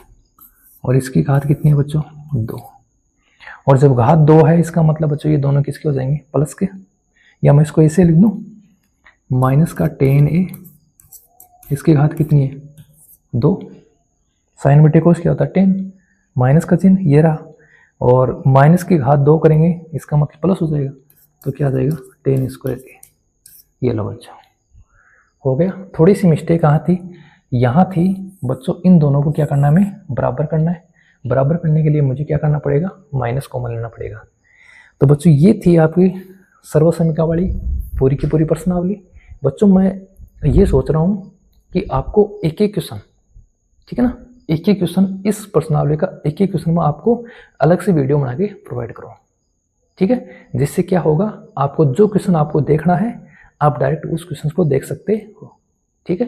और इसकी घात कितनी है बच्चों, 2। और जब घात 2 है इसका मतलब बच्चों ये दोनों किसके हो जाएंगे, प्लस के। या मैं इसको ऐसे लिख दूं, माइनस का टेन ए, इसकी घात कितनी है, 2। साइन बटे कोस क्या होता है, 10, माइनस का चिन्ह ये रहा, और माइनस की घात 2 करेंगे इसका मतलब प्लस हो जाएगा। तो क्या आ जाएगा, 10 स्क्वायर ए। ये लो बच्चों, हो गया। थोड़ी सी मिस्टेक कहाँ थी, यहाँ थी बच्चों। इन दोनों को क्या करना है, हमें बराबर करना है। बराबर करने के लिए मुझे क्या करना पड़ेगा, माइनस कॉमन लेना पड़ेगा। तो बच्चों ये थी आपकी सर्वसमीका वाली पूरी की पूरी प्रश्नावली। बच्चों मैं ये सोच रहा हूँ कि आपको एक एक क्वेश्चन, ठीक है ना, एक एक क्वेश्चन, इस प्रश्नावली का एक एक क्वेश्चन में आपको अलग से वीडियो बना के प्रोवाइड करूँ, ठीक है। जिससे क्या होगा, आपको जो क्वेश्चन आपको देखना है आप डायरेक्ट उस क्वेश्चन को देख सकते हो, ठीक है।